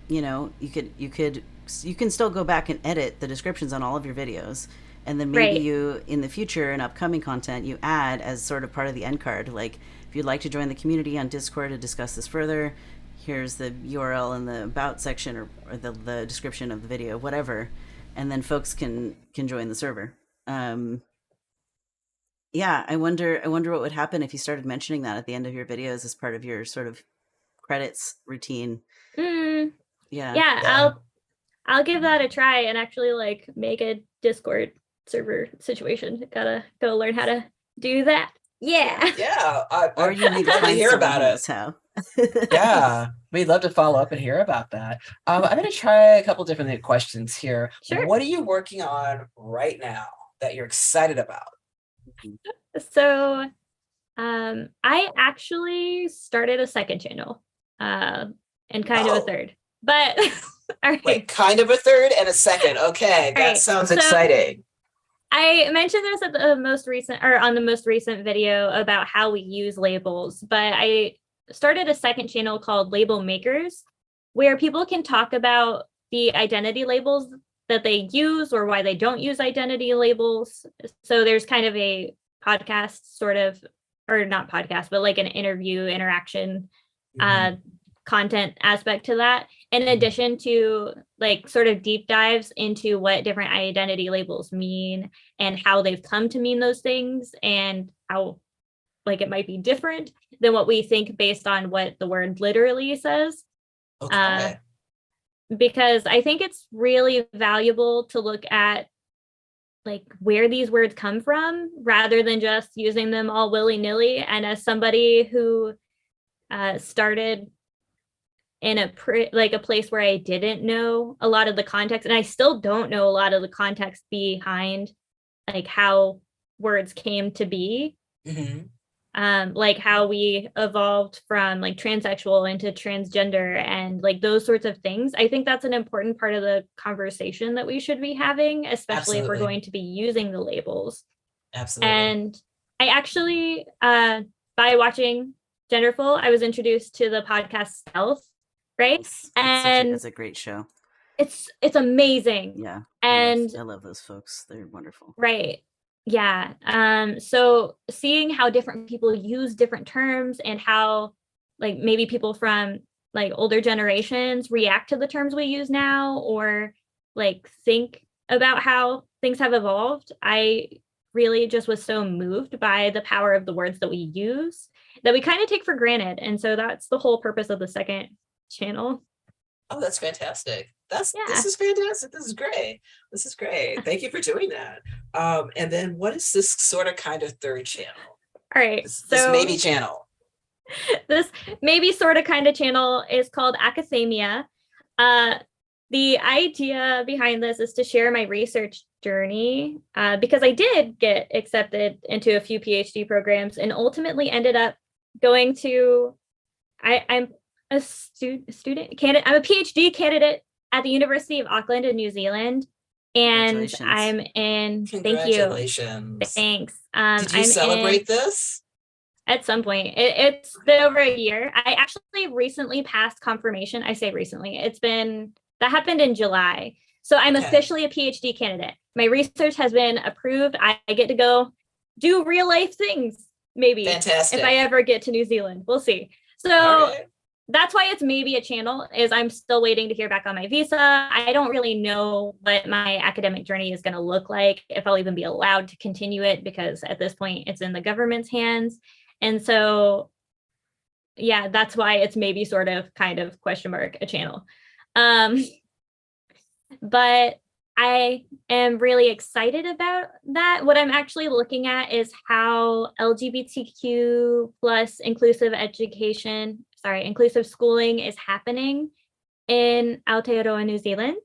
A: can still go back and edit the descriptions on all of your videos, and then maybe you, in the future, in upcoming content, you add as sort of part of the end card, like, if you'd like to join the community on Discord to discuss this further, here's the URL in the about section, or the description of the video, whatever, and then folks can join the server. I wonder what would happen if you started mentioning that at the end of your videos as part of your sort of credits routine.
D: I'll give that a try and actually like make a Discord server situation. Gotta go learn how to do that.
C: Or you need to hear about it.
A: How.
C: We'd love to follow up and hear about that. I'm going to try a couple different questions here.
D: Sure.
C: What are you working on right now that you're excited about?
D: So I actually started a second channel and kind of a third, but all right.
C: Wait, kind of a third and a second. Okay, that sounds exciting.
D: I mentioned this at the most recent video about how we use labels, but I started a second channel called Label Makers, where people can talk about the identity labels that they use or why they don't use identity labels. So there's kind of a podcast sort of, or not podcast, but like an interview interaction content aspect to that, in addition to like sort of deep dives into what different identity labels mean and how they've come to mean those things, and how like it might be different than what we think based on what the word literally says. Because I think it's really valuable to look at like where these words come from rather than just using them all willy-nilly. And as somebody who started in a place where I didn't know a lot of the context, and I still don't know a lot of the context behind like how words came to be, like how we evolved from like transsexual into transgender and like those sorts of things. I think that's an important part of the conversation that we should be having, especially if we're going to be using the labels.
C: Absolutely.
D: And I actually, by watching Genderful, I was introduced to the podcast Stealth, right?
A: It's a great show.
D: It's amazing.
A: Yeah.
D: And
A: I love those folks. They're wonderful.
D: Right. Yeah. So seeing how different people use different terms and how like maybe people from like older generations react to the terms we use now, or like think about how things have evolved, I really just was so moved by the power of the words that we use that we kind of take for granted. And so that's the whole purpose of the second channel.
C: Oh, that's fantastic. This is fantastic. This is great. Thank you for doing that. And then what is this sort of kind of third channel?
D: All right.
C: This maybe channel.
D: This maybe sort of kind of channel is called Academia. The idea behind this is to share my research journey because I did get accepted into a few PhD programs and ultimately ended up going to, I'm a student candidate. I'm a PhD candidate at the University of Auckland in New Zealand. And I'm in, thank you. Thanks.
C: Did you celebrate this?
D: At some point. It's been over a year. I actually recently passed confirmation. I say recently. That happened in July. So I'm officially a PhD candidate. My research has been approved. I get to go do real life things, maybe.
C: Fantastic.
D: If I ever get to New Zealand. We'll see. So that's why it's maybe a channel, is I'm still waiting to hear back on my visa. I don't really know what my academic journey is going to look like, if I'll even be allowed to continue it, because at this point it's in the government's hands. And so, yeah, that's why it's maybe sort of kind of question mark a channel. But I am really excited about that. What I'm actually looking at is how LGBTQ plus inclusive schooling is happening in Aotearoa, New Zealand.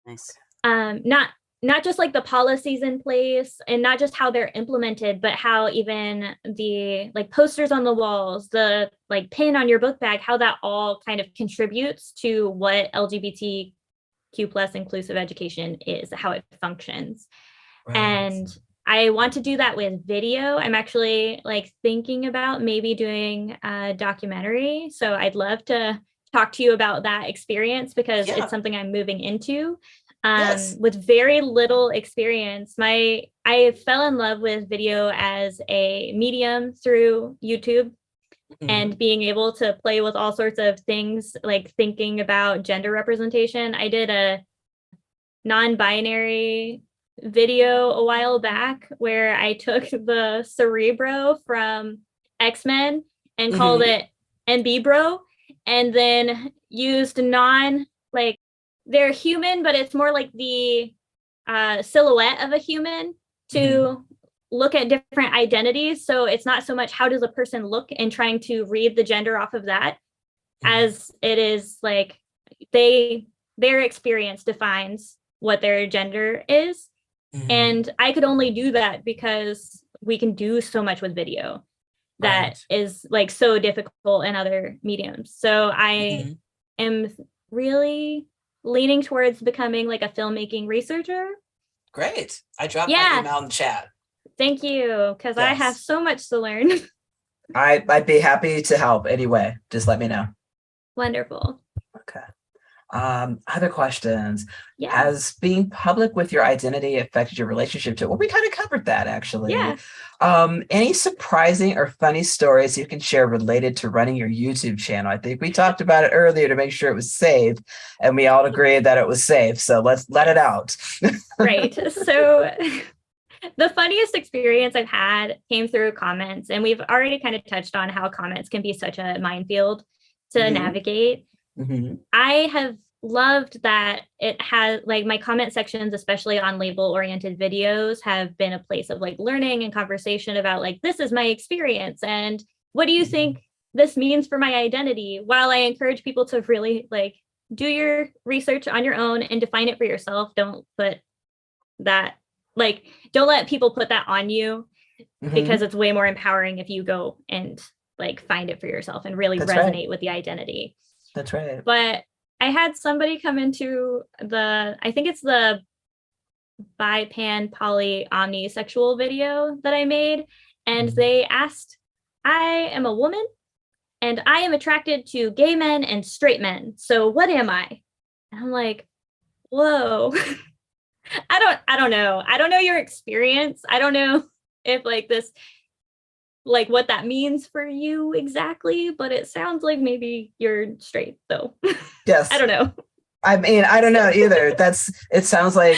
A: Nice.
D: Not just like the policies in place and not just how they're implemented, but how even the like posters on the walls, the like pin on your book bag, how that all kind of contributes to what LGBTQ LGBTQ+ inclusive education is, how it functions.
E: Right.
D: And I want to do that with video. I'm actually like thinking about maybe doing a documentary. So I'd love to talk to you about that experience, because it's something I'm moving into. With very little experience. I fell in love with video as a medium through YouTube, and being able to play with all sorts of things, like thinking about gender representation. I did a non-binary video a while back where I took the Cerebro from X-Men and called it MB Bro, and then used they're human, but it's more like the silhouette of a human to look at different identities. So it's not so much how does a person look and trying to read the gender off of that, as it is like their experience defines what their gender is. And I could only do that because we can do so much with video that is like so difficult in other mediums. So I am really leaning towards becoming like a filmmaking researcher.
E: Great. I dropped my email in the chat.
D: Thank you, because I have so much to learn.
C: I'd be happy to help anyway. Just let me know.
D: Wonderful.
C: Okay. Other questions. Has being public with your identity affected your relationship to it? Well, we kind of covered that actually. Any surprising or funny stories you can share related to running your YouTube channel? I think we talked about it earlier to make sure it was safe, and we all agreed that it was safe. So let's let it out.
D: Right. So the funniest experience I've had came through comments, and we've already kind of touched on how comments can be such a minefield to navigate. I have loved that it has, like, my comment sections, especially on label oriented videos, have been a place of like learning and conversation about like, this is my experience and what do you think this means for my identity, while I encourage people to really like do your research on your own and define it for yourself. Don't put that, like, don't let people put that on you, because it's way more empowering if you go and like find it for yourself and really resonate with the identity.
C: That's right.
D: But I had somebody come into I think it's the bi-pan poly omnisexual video that I made, and they asked, I am a woman and I am attracted to gay men and straight men. So what am I? And I'm like, whoa. I don't know. I don't know your experience. I don't know if like this, like what that means for you exactly, but it sounds like maybe you're straight though.
C: Yes.
D: I don't know.
C: I mean, I don't know either. It sounds like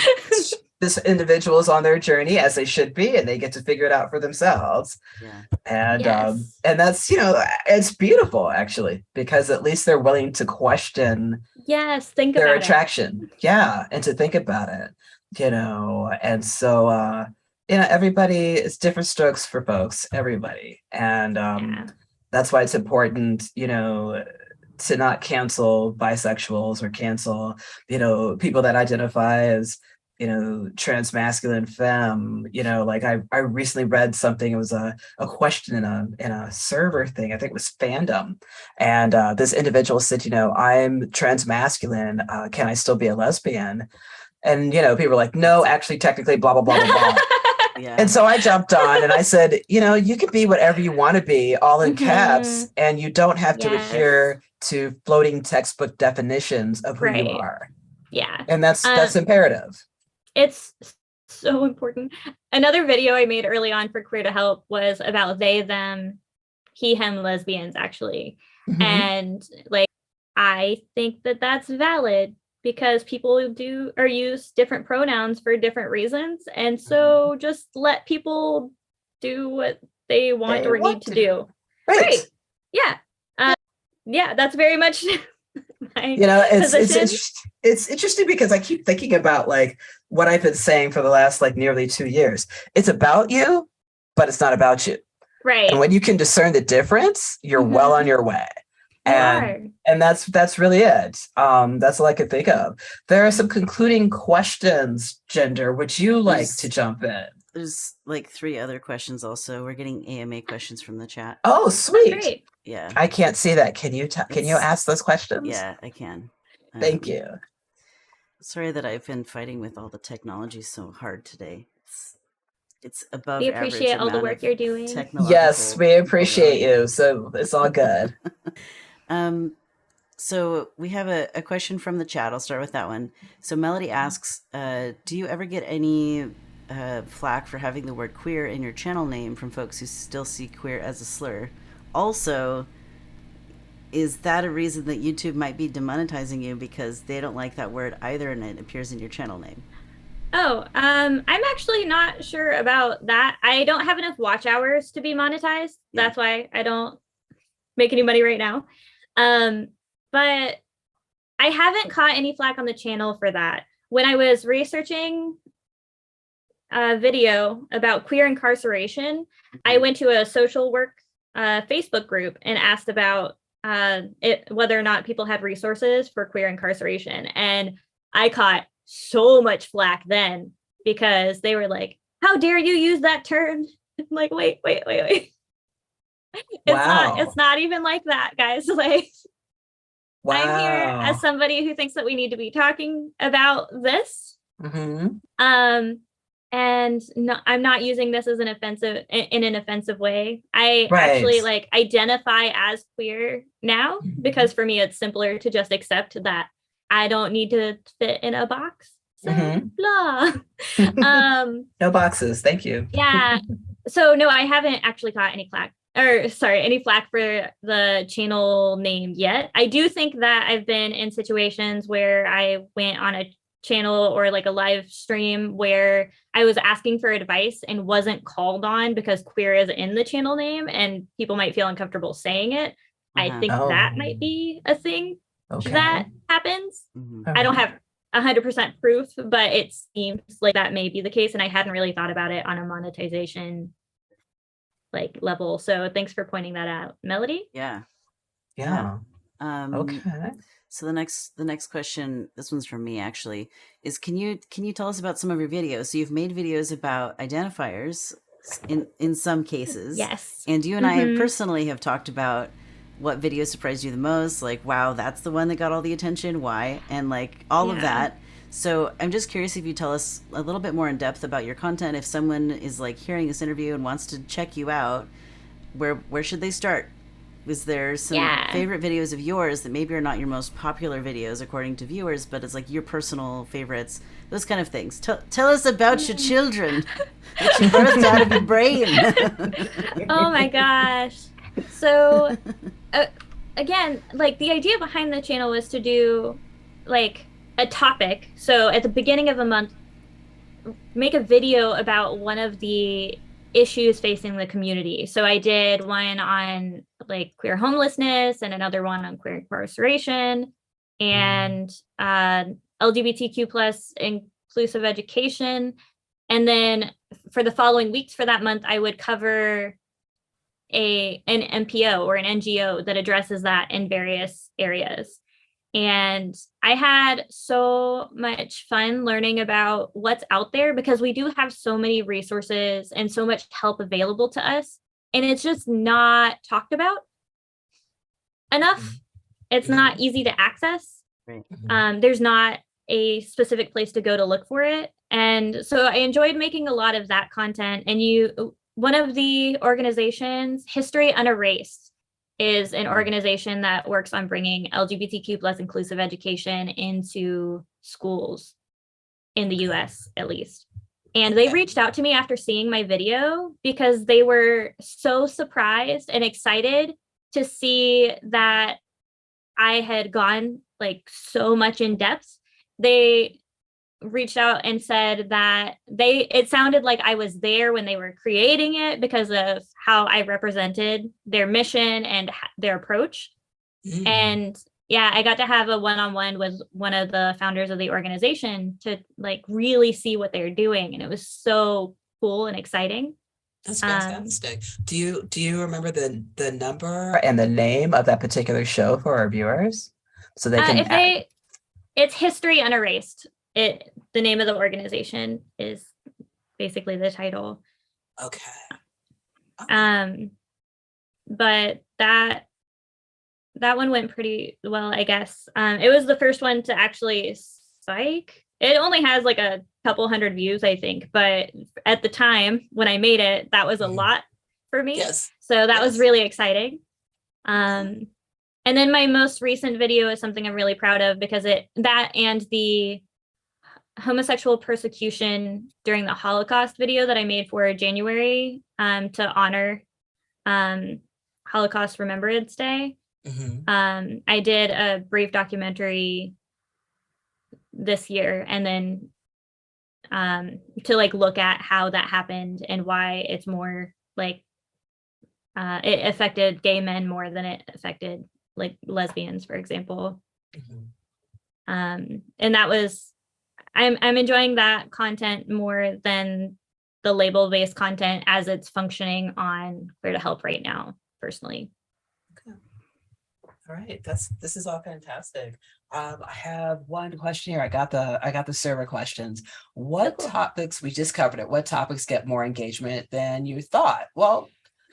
C: this individual is on their journey, as they should be, and they get to figure it out for themselves. And and that's, it's beautiful actually, because at least they're willing to question
D: think
C: their
D: about
C: attraction. And to think about it, and so everybody, it's different strokes for folks, everybody. And that's why it's important, to not cancel bisexuals or cancel, people that identify as, transmasculine femme. Like I recently read something, it was a question in a server thing, I think it was Fandom. And this individual said, I'm transmasculine, can I still be a lesbian? And, people were like, no, actually, technically, blah, blah, blah, blah, blah. And so I jumped on and I said, you can be whatever you want to be, all in caps, and you don't have to adhere to floating textbook definitions of who you are. And that's imperative.
D: It's so important. Another video I made early on for Queer to Help was about they, them, he, him lesbians, actually. And like, I think that that's valid, because people do or use different pronouns for different reasons. And so just let people do what they want or need to do. Right. Yeah, that's very much my
C: it's interesting, because I keep thinking about like what I've been saying for the last like nearly 2 years. It's about you, but it's not about you.
D: Right.
C: And when you can discern the difference, you're well on your way. And that's really it. That's all I could think of. There are some concluding questions. Gender, would you like to jump in?
A: There's like 3 other questions also. We're getting AMA questions from the chat.
C: Oh, sweet.
D: Great.
A: Yeah.
C: I can't see that. Can you ask those questions?
A: Yeah, I can.
C: Thank you.
A: Sorry that I've been fighting with all the technology so hard today. It's above
D: We
A: average
D: appreciate all the
A: amount
D: work
A: of
D: you're doing.
C: Yes,
A: technological
C: we appreciate
A: overload.
C: you. So it's all good.
A: So we have a question from the chat. I'll start with that one. So Melody asks, do you ever get any flack for having the word queer in your channel name from folks who still see queer as a slur? Also, is that a reason that YouTube might be demonetizing you because they don't like that word either and it appears in your channel name?
D: Oh, I'm actually not sure about that. I don't have enough watch hours to be monetized.
A: Yeah.
D: That's why I don't make any money right now. But I haven't caught any flack on the channel for that. When I was researching a video about queer incarceration, I went to a social work Facebook group and asked about whether or not people had resources for queer incarceration. And I caught so much flack then because they were like, how dare you use that term? I'm like, wait. It's not even like that, guys. Like,
C: Wow.
D: I'm here as somebody who thinks that we need to be talking about this. And no, I'm not using this as an offensive in an offensive way. I actually like identify as queer now because for me it's simpler to just accept that I don't need to fit in a box. So blah.
C: No boxes. Thank you.
D: Yeah. So no, I haven't actually caught any flack any flack for the channel name yet. I do think that I've been in situations where I went on a channel or like a live stream where I was asking for advice and wasn't called on because queer is in the channel name and people might feel uncomfortable saying it. I think that might be a thing that happens. I don't have 100% proof, but it seems like that may be the case. And I hadn't really thought about it on a monetization like level. So thanks for pointing that out, Melody.
C: Yeah.
A: Okay. So the next question, this one's from me actually, is can you tell us about some of your videos? So you've made videos about identifiers in some cases.
D: Yes.
A: And you and I personally have talked about what video surprised you the most, like, wow, that's the one that got all the attention, why? And like all of that. So I'm just curious if you tell us a little bit more in depth about your content. If someone is like hearing this interview and wants to check you out, where should they start? Is there some favorite videos of yours that maybe are not your most popular videos according to viewers, but it's like your personal favorites, those kind of things? Tell us about your children that you birthed out of your brain.
D: Oh my gosh. So again, like the idea behind the channel was to do like a topic. So at the beginning of a month, make a video about one of the issues facing the community. So I did one on like queer homelessness and another one on queer incarceration and LGBTQ plus inclusive education. And then for the following weeks for that month, I would cover an NPO or an NGO that addresses that in various areas. And I had so much fun learning about what's out there because we do have so many resources and so much help available to us. And it's just not talked about enough. It's not easy to access. There's not a specific place to go to look for it. And so I enjoyed making a lot of that content. And one of the organizations, History Unerased, is an organization that works on bringing LGBTQ plus inclusive education into schools in the US, at least. And they reached out to me after seeing my video because they were so surprised and excited to see that I had gone like so much in depth. They reached out and said that it sounded like I was there when they were creating it because of how I represented their mission and their approach. And I got to have a one-on-one with one of the founders of the organization to like really see what they're doing. And it was so cool and exciting.
E: That's fantastic. Do you remember the number
C: And the name of that particular show for our viewers? So they can
D: it's History Unerased. The name of the organization is basically the title.
E: Okay.
D: But that one went pretty well, I guess. It was the first one to actually bike. It only has like a couple hundred views, I think, but at the time when I made it, that was a lot for me.
E: Yes.
D: So that was really exciting. And then my most recent video is something I'm really proud of because that and the homosexual persecution during the Holocaust video that I made for January to honor Holocaust Remembrance Day. I did a brief documentary this year, and then to like look at how that happened and why it's more like it affected gay men more than it affected like lesbians, for example. And that was I'm enjoying that content more than the label-based content as it's functioning on Queer to Help right now, personally.
E: Okay. All right, this is all fantastic. I have one question here. I got the server questions. What topics, we just covered it, what topics get more engagement than you thought? Well,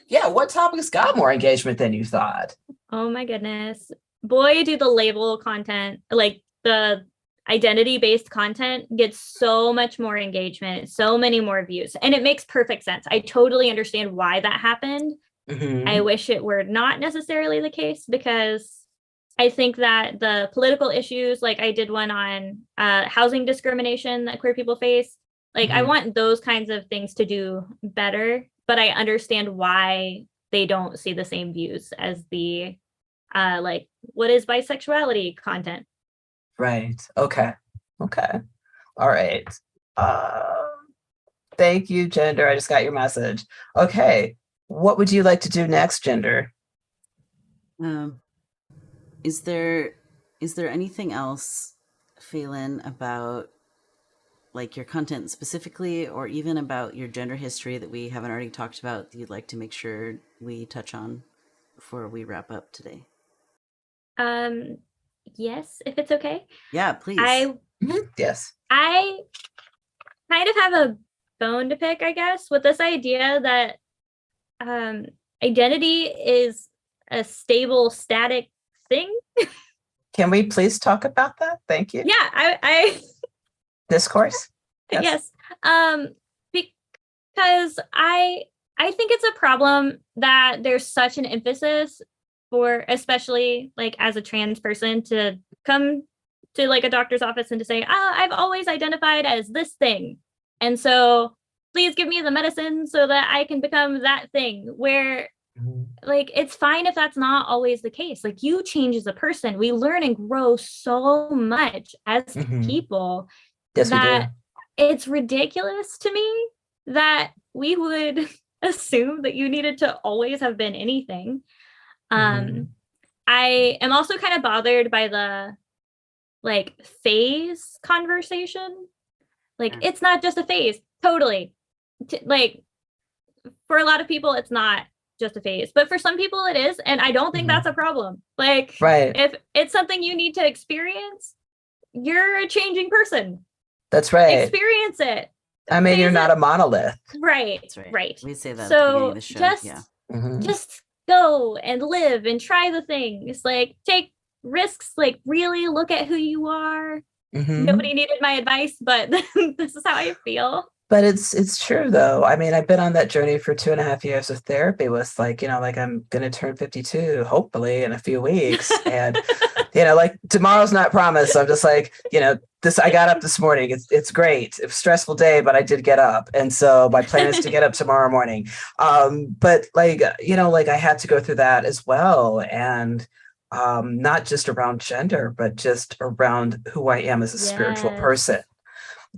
E: yeah, what topics got more engagement than you thought?
D: Oh my goodness. Boy, do the label content, like the identity-based content, gets so much more engagement, so many more views, and it makes perfect sense. I totally understand why that happened. I wish it were not necessarily the case, because I think that the political issues, like I did one on housing discrimination that queer people face, like I want those kinds of things to do better, but I understand why they don't see the same views as the like what is bisexuality content.
C: Right. Okay. All right. Thank you, Gender. I just got your message. Okay. What would you like to do next, Gender?
A: Is there anything else, Faelan, about like your content specifically, or even about your gender history that we haven't already talked about that you'd like to make sure we touch on before we wrap up today?
D: Yes, if it's okay.
A: Yeah, please.
C: Yes.
D: I kind of have a bone to pick, I guess, with this idea that identity is a stable, static thing.
C: Can we please talk about that? Thank you.
D: Yeah, I
C: Discourse.
D: yes. Because I think it's a problem that there's such an emphasis for, especially like as a trans person, to come to like a doctor's office and to say, I've always identified as this thing, and so please give me the medicine so that I can become that thing, where like it's fine if that's not always the case. Like, you change as a person. We learn and grow so much as people.
C: Yes,
D: that it's ridiculous to me that we would assume that you needed to always have been anything. I am also kind of bothered by the like phase conversation. Like, it's not just a phase. Totally. Like, for a lot of people, it's not just a phase, but for some people it is, and I don't think that's a problem. Like, if it's something you need to experience, you're a changing person.
C: That's right.
D: Experience it.
C: I mean, you're not a monolith.
D: Right.
A: That's right.
D: Right.
A: We say that at the beginning of the show.
D: Just go and live and try the things. Like, take risks. Like, really look at who you are. Nobody needed my advice, but this is how I feel.
C: But it's true though. I mean, I've been on that journey for 2.5 years of therapy with like, like I'm going to turn 52, hopefully in a few weeks. And, like tomorrow's not promised. So I'm just like, I got up this morning. It's great. It was a stressful day, but I did get up. And so my plan is to get up tomorrow morning. But like, like I had to go through that as well. And not just around gender, but just around who I am as a spiritual person.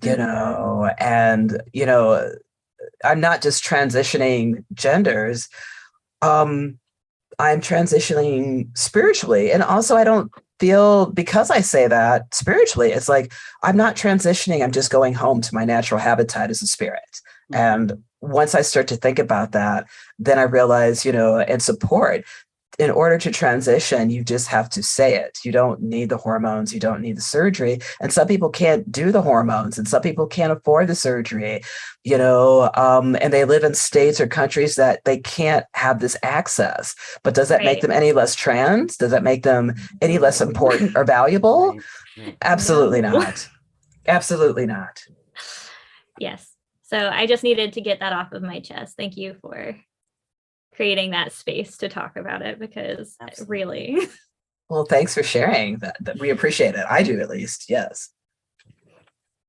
C: And, I'm not just transitioning genders. I'm transitioning spiritually. And also I don't feel, because I say that spiritually, it's like, I'm not transitioning. I'm just going home to my natural habitat as a spirit. And once I start to think about that, then I realize, and support, in order to transition, you just have to say it. You don't need the hormones. You don't need the surgery. And some people can't do the hormones, and some people can't afford the surgery, and they live in states or countries that they can't have this access. But does that make them any less trans? Does that make them any less important or valuable? Absolutely not. Absolutely not.
D: Yes. So I just needed to get that off of my chest. Thank you for creating that space to talk about it, because really.
C: Well, thanks for sharing that. We appreciate it. I do, at least. Yes.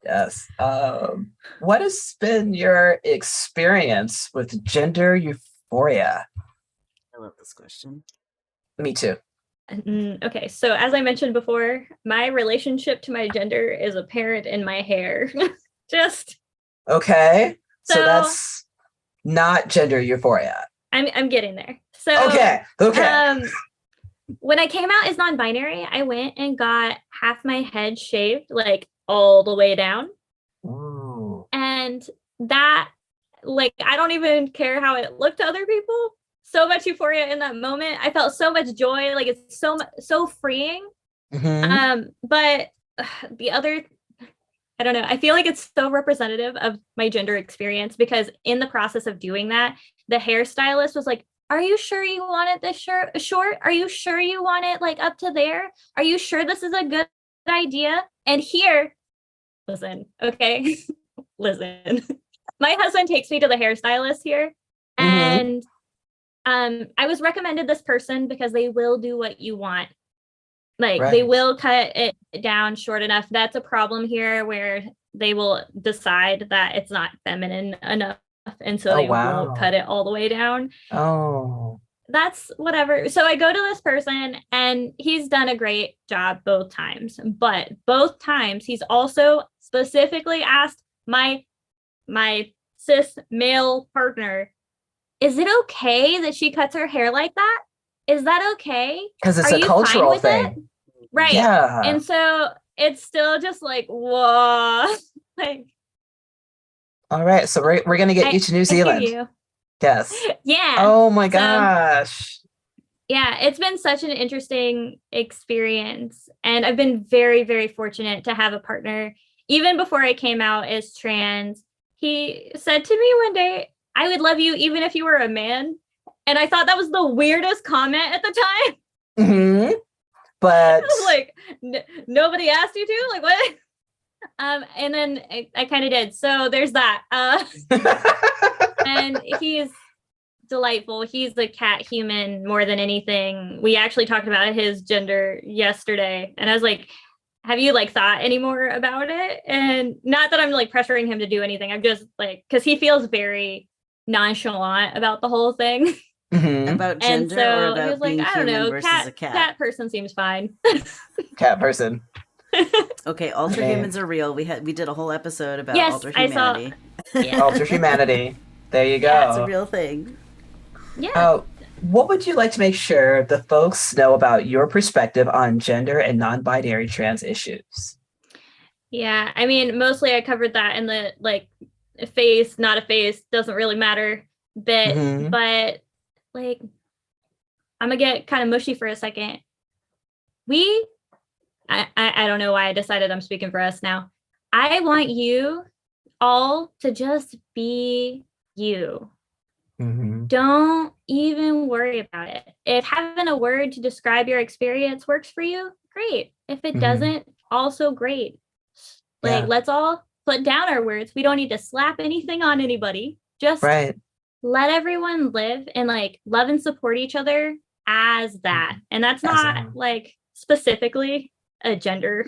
C: Yes. What has been your experience with gender euphoria?
A: I love this question.
C: Me too.
D: Okay, so as I mentioned before, my relationship to my gender is apparent in my hair. Just
C: okay. So
D: so
C: that's not gender euphoria.
D: I'm getting there. So
C: okay.
D: When I came out as non-binary, I went and got half my head shaved, like all the way down.
C: Ooh.
D: And that, like, I don't even care how it looked to other people. So much euphoria in that moment. I felt so much joy. Like, it's so freeing.
C: Mm-hmm.
D: But the other, I don't know. I feel like it's so representative of my gender experience, because in the process of doing that, the hairstylist was like, "Are you sure you want it this short? Are you sure you want it like up to there? Are you sure this is a good idea?" And here, listen, okay, listen. My husband takes me to the hairstylist here, and I was recommended this person because they will do what you want. Like, they will cut it down short enough. That's a problem here, where they will decide that it's not feminine enough, and so they won't cut it all the way down. That's whatever. So I go to this person, and he's done a great job both times, but both times he's also specifically asked my cis male partner, "Is it okay that she cuts her hair like that? Is that okay?
C: Because it's a cultural thing."
D: It? Right.
C: Yeah.
D: And so it's still just like, whoa. Like,
C: all right. So we're going to get you to New Zealand. Yes.
D: Yeah.
C: Oh my gosh.
D: Yeah, it's been such an interesting experience. And I've been very, very fortunate to have a partner. Even before I came out as trans, he said to me one day, "I would love you even if you were a man." And I thought that was the weirdest comment at the time.
C: Mm-hmm. But
D: like, nobody asked you to? Like, what? And then I kind of did. So there's that. And he's delightful. He's a cat human more than anything. We actually talked about his gender yesterday, and I was like, "Have you like thought any more about it?" And not that I'm like pressuring him to do anything. I'm just like, because he feels very nonchalant about the whole thing.
A: About gender,
D: and so
A: or about
D: he was like,
A: being
D: "I don't know,
A: versus a cat.
D: Cat person seems fine."
C: Cat person.
A: Okay, alter humans are real. We did a whole episode about alter humanity.
C: Alter humanity. There you go.
A: That's a real thing.
D: Yeah.
C: What would you like to make sure the folks know about your perspective on gender and non-binary trans issues?
D: Yeah, I mean, mostly I covered that in the like face, not a face, doesn't really matter bit, but like, I'm gonna get kind of mushy for a second. I don't know why I decided I'm speaking for us now. I want you all to just be you. Don't even worry about it. If having a word to describe your experience works for you, great. If it doesn't, also great. Like, let's all put down our words. We don't need to slap anything on anybody. Just let everyone live and like love and support each other as that. And that's not like specifically a gender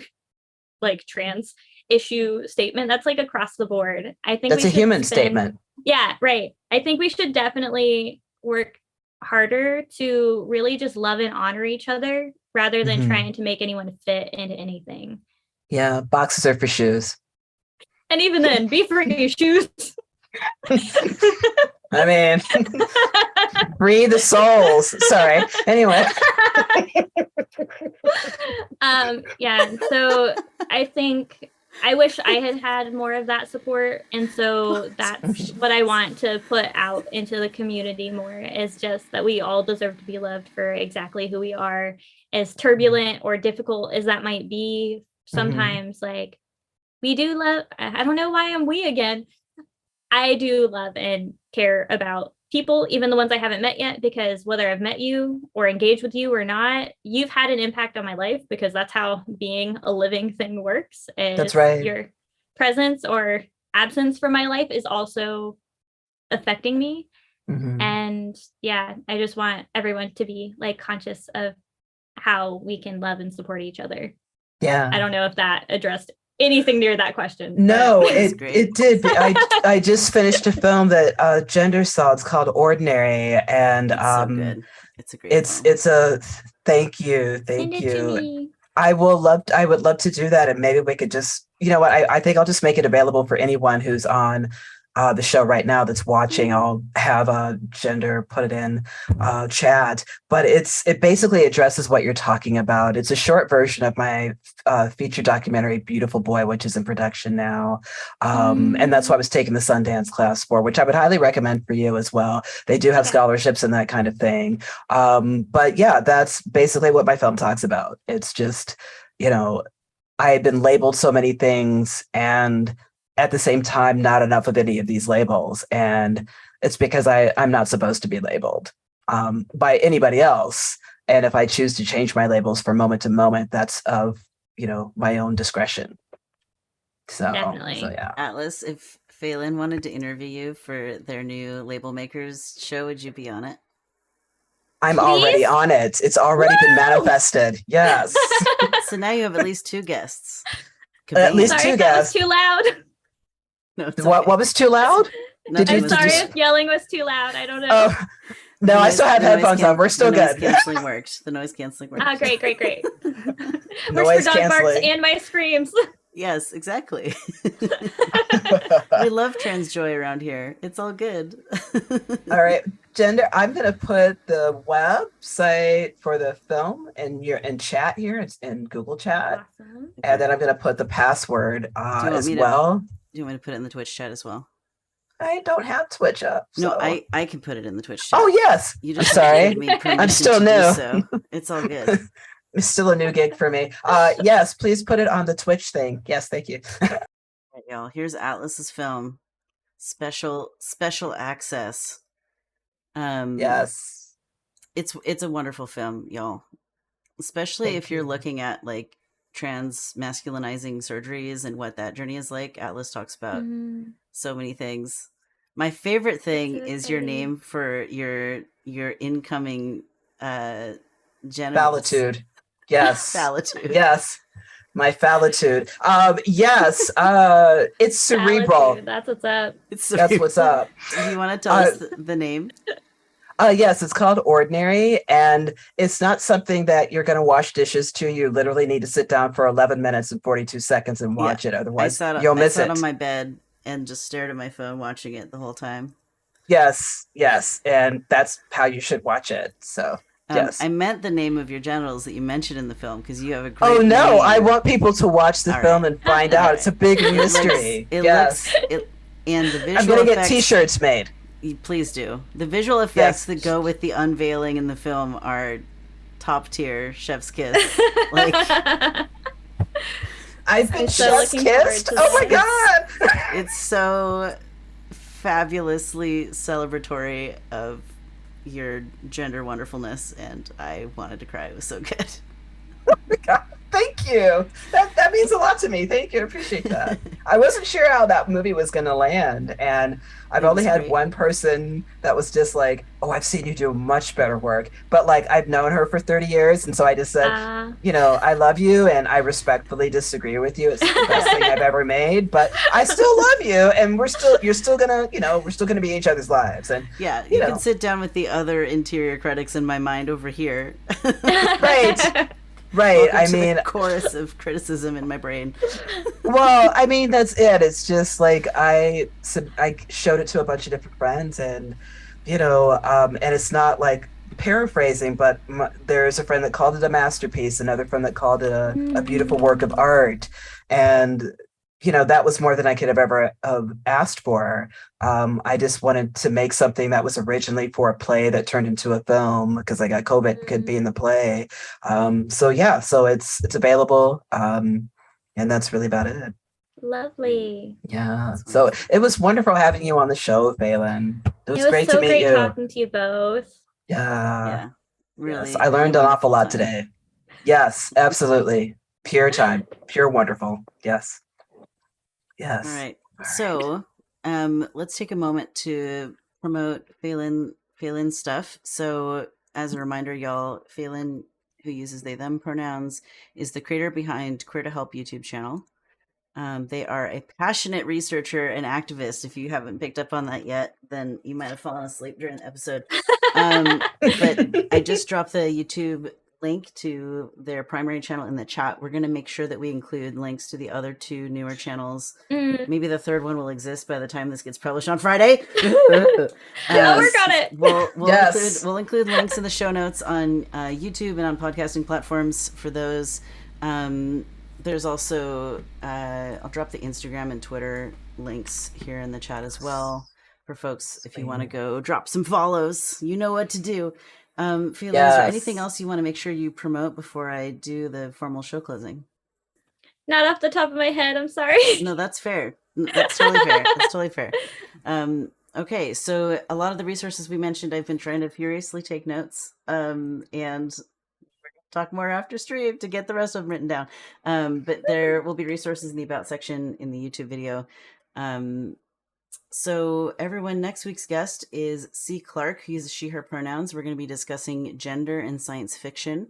D: like trans issue statement. That's like across the board. I think
C: that's a human statement.
D: Yeah, right. I think we should definitely work harder to really just love and honor each other rather than trying to make anyone fit into anything.
C: Yeah, boxes are for shoes.
D: And even then, be for your shoes.
C: I mean, free the souls. Sorry. Anyway.
D: Yeah. So I think I wish I had more of that support. And so that's what I want to put out into the community more, is just that we all deserve to be loved for exactly who we are, as turbulent or difficult as that might be. Sometimes like we do love, I don't know why I'm we again. I do love and care about people, even the ones I haven't met yet, because whether I've met you or engaged with you or not, you've had an impact on my life, because that's how being a living thing works.
C: That's right.
D: You're presence or absence from my life is also affecting me.
C: Mhm.
D: And yeah, I just want everyone to be like conscious of how we can love and support each other.
C: Yeah.
D: I don't know if that addressed anything near that question.
C: No,
D: but-
C: it did. I just finished a film that Gender saw. It's called Ordinary, and
A: It's so good. It's a great film.
C: it's a thank you.
D: Send it to me.
C: I would love to do that, and maybe we could just, you know what, I think I'll just make it available for anyone who's on the show right now that's watching. I'll have a Gender put it in chat, but it basically addresses what you're talking about. It's a short version of my feature documentary Beautiful Boy, which is in production now, and that's what I was taking the Sundance class for, which I would highly recommend for you as well. They do have scholarships and that kind of thing, but yeah, that's basically what my film talks about. It's just, you know, I had been labeled so many things, and at the same time, not enough of any of these labels. And it's because I'm not supposed to be labeled by anybody else. And if I choose to change my labels from moment to moment, that's of, you know, my own discretion. So,
D: Definitely.
C: So yeah.
A: Atlas, if Faelan wanted to interview you for their new label makers show, would you be on it?
C: I'm
D: Please?
C: already on it. It's already been manifested. Yes.
A: So now you have at least 2 guests.
C: At least
D: Sorry
C: 2
D: if that was
C: guests.
D: too loud.
A: No, it's
C: What
A: okay.
C: was too loud?
A: Nothing
D: I'm
A: was
D: sorry
A: just-
D: if yelling was too loud. I don't know.
C: Oh, no, I still have headphones on. We're still
A: the noise
C: good.
A: canceling worked. The noise canceling worked.
D: Ah, great.
C: Noise
D: Whisper dog barks
C: canceling.
D: and my screams.
A: Yes, exactly. We love trans joy around here. It's all good.
C: All right, Gender, I'm going to put the website for the film in chat here. It's in Google Chat.
D: Awesome.
C: And then I'm going to put the password
A: want
C: as
A: me to-
C: well.
A: Do you want me to put it in the Twitch chat as well?
C: I don't have Twitch up.
A: No,
C: so-
A: I can put it in the Twitch chat.
C: Oh, yes.
A: You
C: I'm
A: just
C: sorry.
A: gave me permission
C: I'm still
A: to do
C: new.
A: so. It's all good.
C: It's still a new gig for me. Yes, please put it on the Twitch thing. Yes, thank you.
A: All right, y'all. Here's Atlas's film. Special access.
C: Yes.
A: It's a wonderful film, y'all. Especially
C: Thank
A: if you're
C: you.
A: looking at like trans masculinizing surgeries and what that journey is like. Atlas talks about so many things. My favorite thing
D: so
A: is your
D: exciting.
A: name for your incoming genitals.
C: Fallitude. Yes.
A: Fallitude.
C: Yes. My fallitude. Yes. It's cerebral.
D: Attitude, that's what's up.
C: That's what's up.
A: Do you want to tell us the name?
C: Yes, it's called Ordinary, and it's not something that you're going to wash dishes to. You literally need to sit down for 11 minutes and 42 seconds and watch it. Otherwise, you'll miss
A: I sat
C: it.
A: on my bed and just stared at my phone watching it the whole time.
C: Yes, and that's how you should watch it. So, yes.
A: I meant the name of your genitals that you mentioned in the film because you have a great
C: Oh, no,
A: name.
C: I want people to watch the
A: All
C: film
A: right.
C: and find
A: All
C: out.
A: right.
C: It's a big mystery.
A: It
C: Yes.
A: looks, and the visual
C: I'm going to get
A: effects-
C: t-shirts made.
A: Please do. The visual effects
C: Yes.
A: that go with the unveiling in the film are top tier. Chef's kiss. Like
C: I've been
D: I'm so
C: chef's
D: looking forward
C: kissed.
D: to
C: Oh my
D: this.
C: God.
A: it's so fabulously celebratory of your gender wonderfulness, and I wanted to cry. It was so good.
C: God, thank you. That means a lot to me. Thank you. I appreciate that. I wasn't sure how that movie was going to land, and I've
A: It
C: only
A: was
C: had
A: great.
C: one person that was just like, "Oh, I've seen you do much better work." But like, I've known her for 30 years, and so I just said, you know, I love you, and I respectfully disagree with you. It's the best thing I've ever made, but I still love you, and you're still gonna, you know, we're still gonna be in each other's lives, and
A: Yeah,
C: you
A: you
C: know.
A: can sit down with the other interior critics in my mind over here.
C: right.
A: Welcome
C: I
A: to the
C: mean,
A: chorus of criticism in my brain.
C: well, I mean, that's it. It's just like I showed it to a bunch of different friends, and you know, and it's not like paraphrasing, but there's a friend that called it a masterpiece, another friend that called it a beautiful work of art, and you know, that was more than I could have ever asked for. I just wanted to make something that was originally for a play that turned into a film because I got COVID, could be in the play. So yeah, so it's available, and that's really about it.
D: Lovely.
C: Yeah. So it was wonderful having you on the show, Faelan. It was great
D: so
C: to meet
D: great
C: you.
D: talking to you both.
A: Yeah, really.
C: Yes, I learned
A: really
C: an awful
A: wonderful
C: lot
A: time.
C: today. Yes, absolutely. Pure time, pure wonderful. Yes. Yes.
A: All right.
C: All right.
A: So let's take a moment to promote Faelan stuff. So as a reminder, y'all, Faelan, who uses they them pronouns, is the creator behind Queer to Help YouTube channel. They are a passionate researcher and activist. If you haven't picked up on that yet, then you might have fallen asleep during the episode. But I just dropped the YouTube link to their primary channel in the chat. We're going to make sure that we include links to the other 2 newer channels. Maybe the third one will exist by the time this gets published on Friday.
D: I'll work on it.
A: We'll include links in the show notes on YouTube and on podcasting platforms for those. There's also, I'll drop the Instagram and Twitter links here in the chat as well for folks if you want to go drop some follows. You know what to do. Faelan, is there anything else you want to make sure you promote before I do the formal show closing?
D: Not off the top of my head, I'm sorry.
A: No, that's fair. That's totally fair. That's totally fair. Okay, so a lot of the resources we mentioned, I've been trying to furiously take notes, and talk more after stream to get the rest of them written down. But there will be resources in the About section in the YouTube video. So everyone, next week's guest is C. Clark, who uses she, her pronouns. We're going to be discussing gender and science fiction.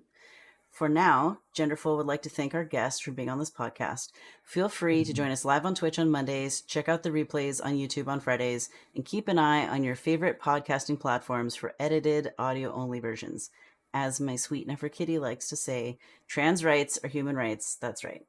A: For now, Genderful would like to thank our guest for being on this podcast. Feel free to join us live on Twitch on Mondays, check out the replays on YouTube on Fridays, and keep an eye on your favorite podcasting platforms for edited audio-only versions. As my sweet Neferkitty likes to say, trans rights are human rights. That's right.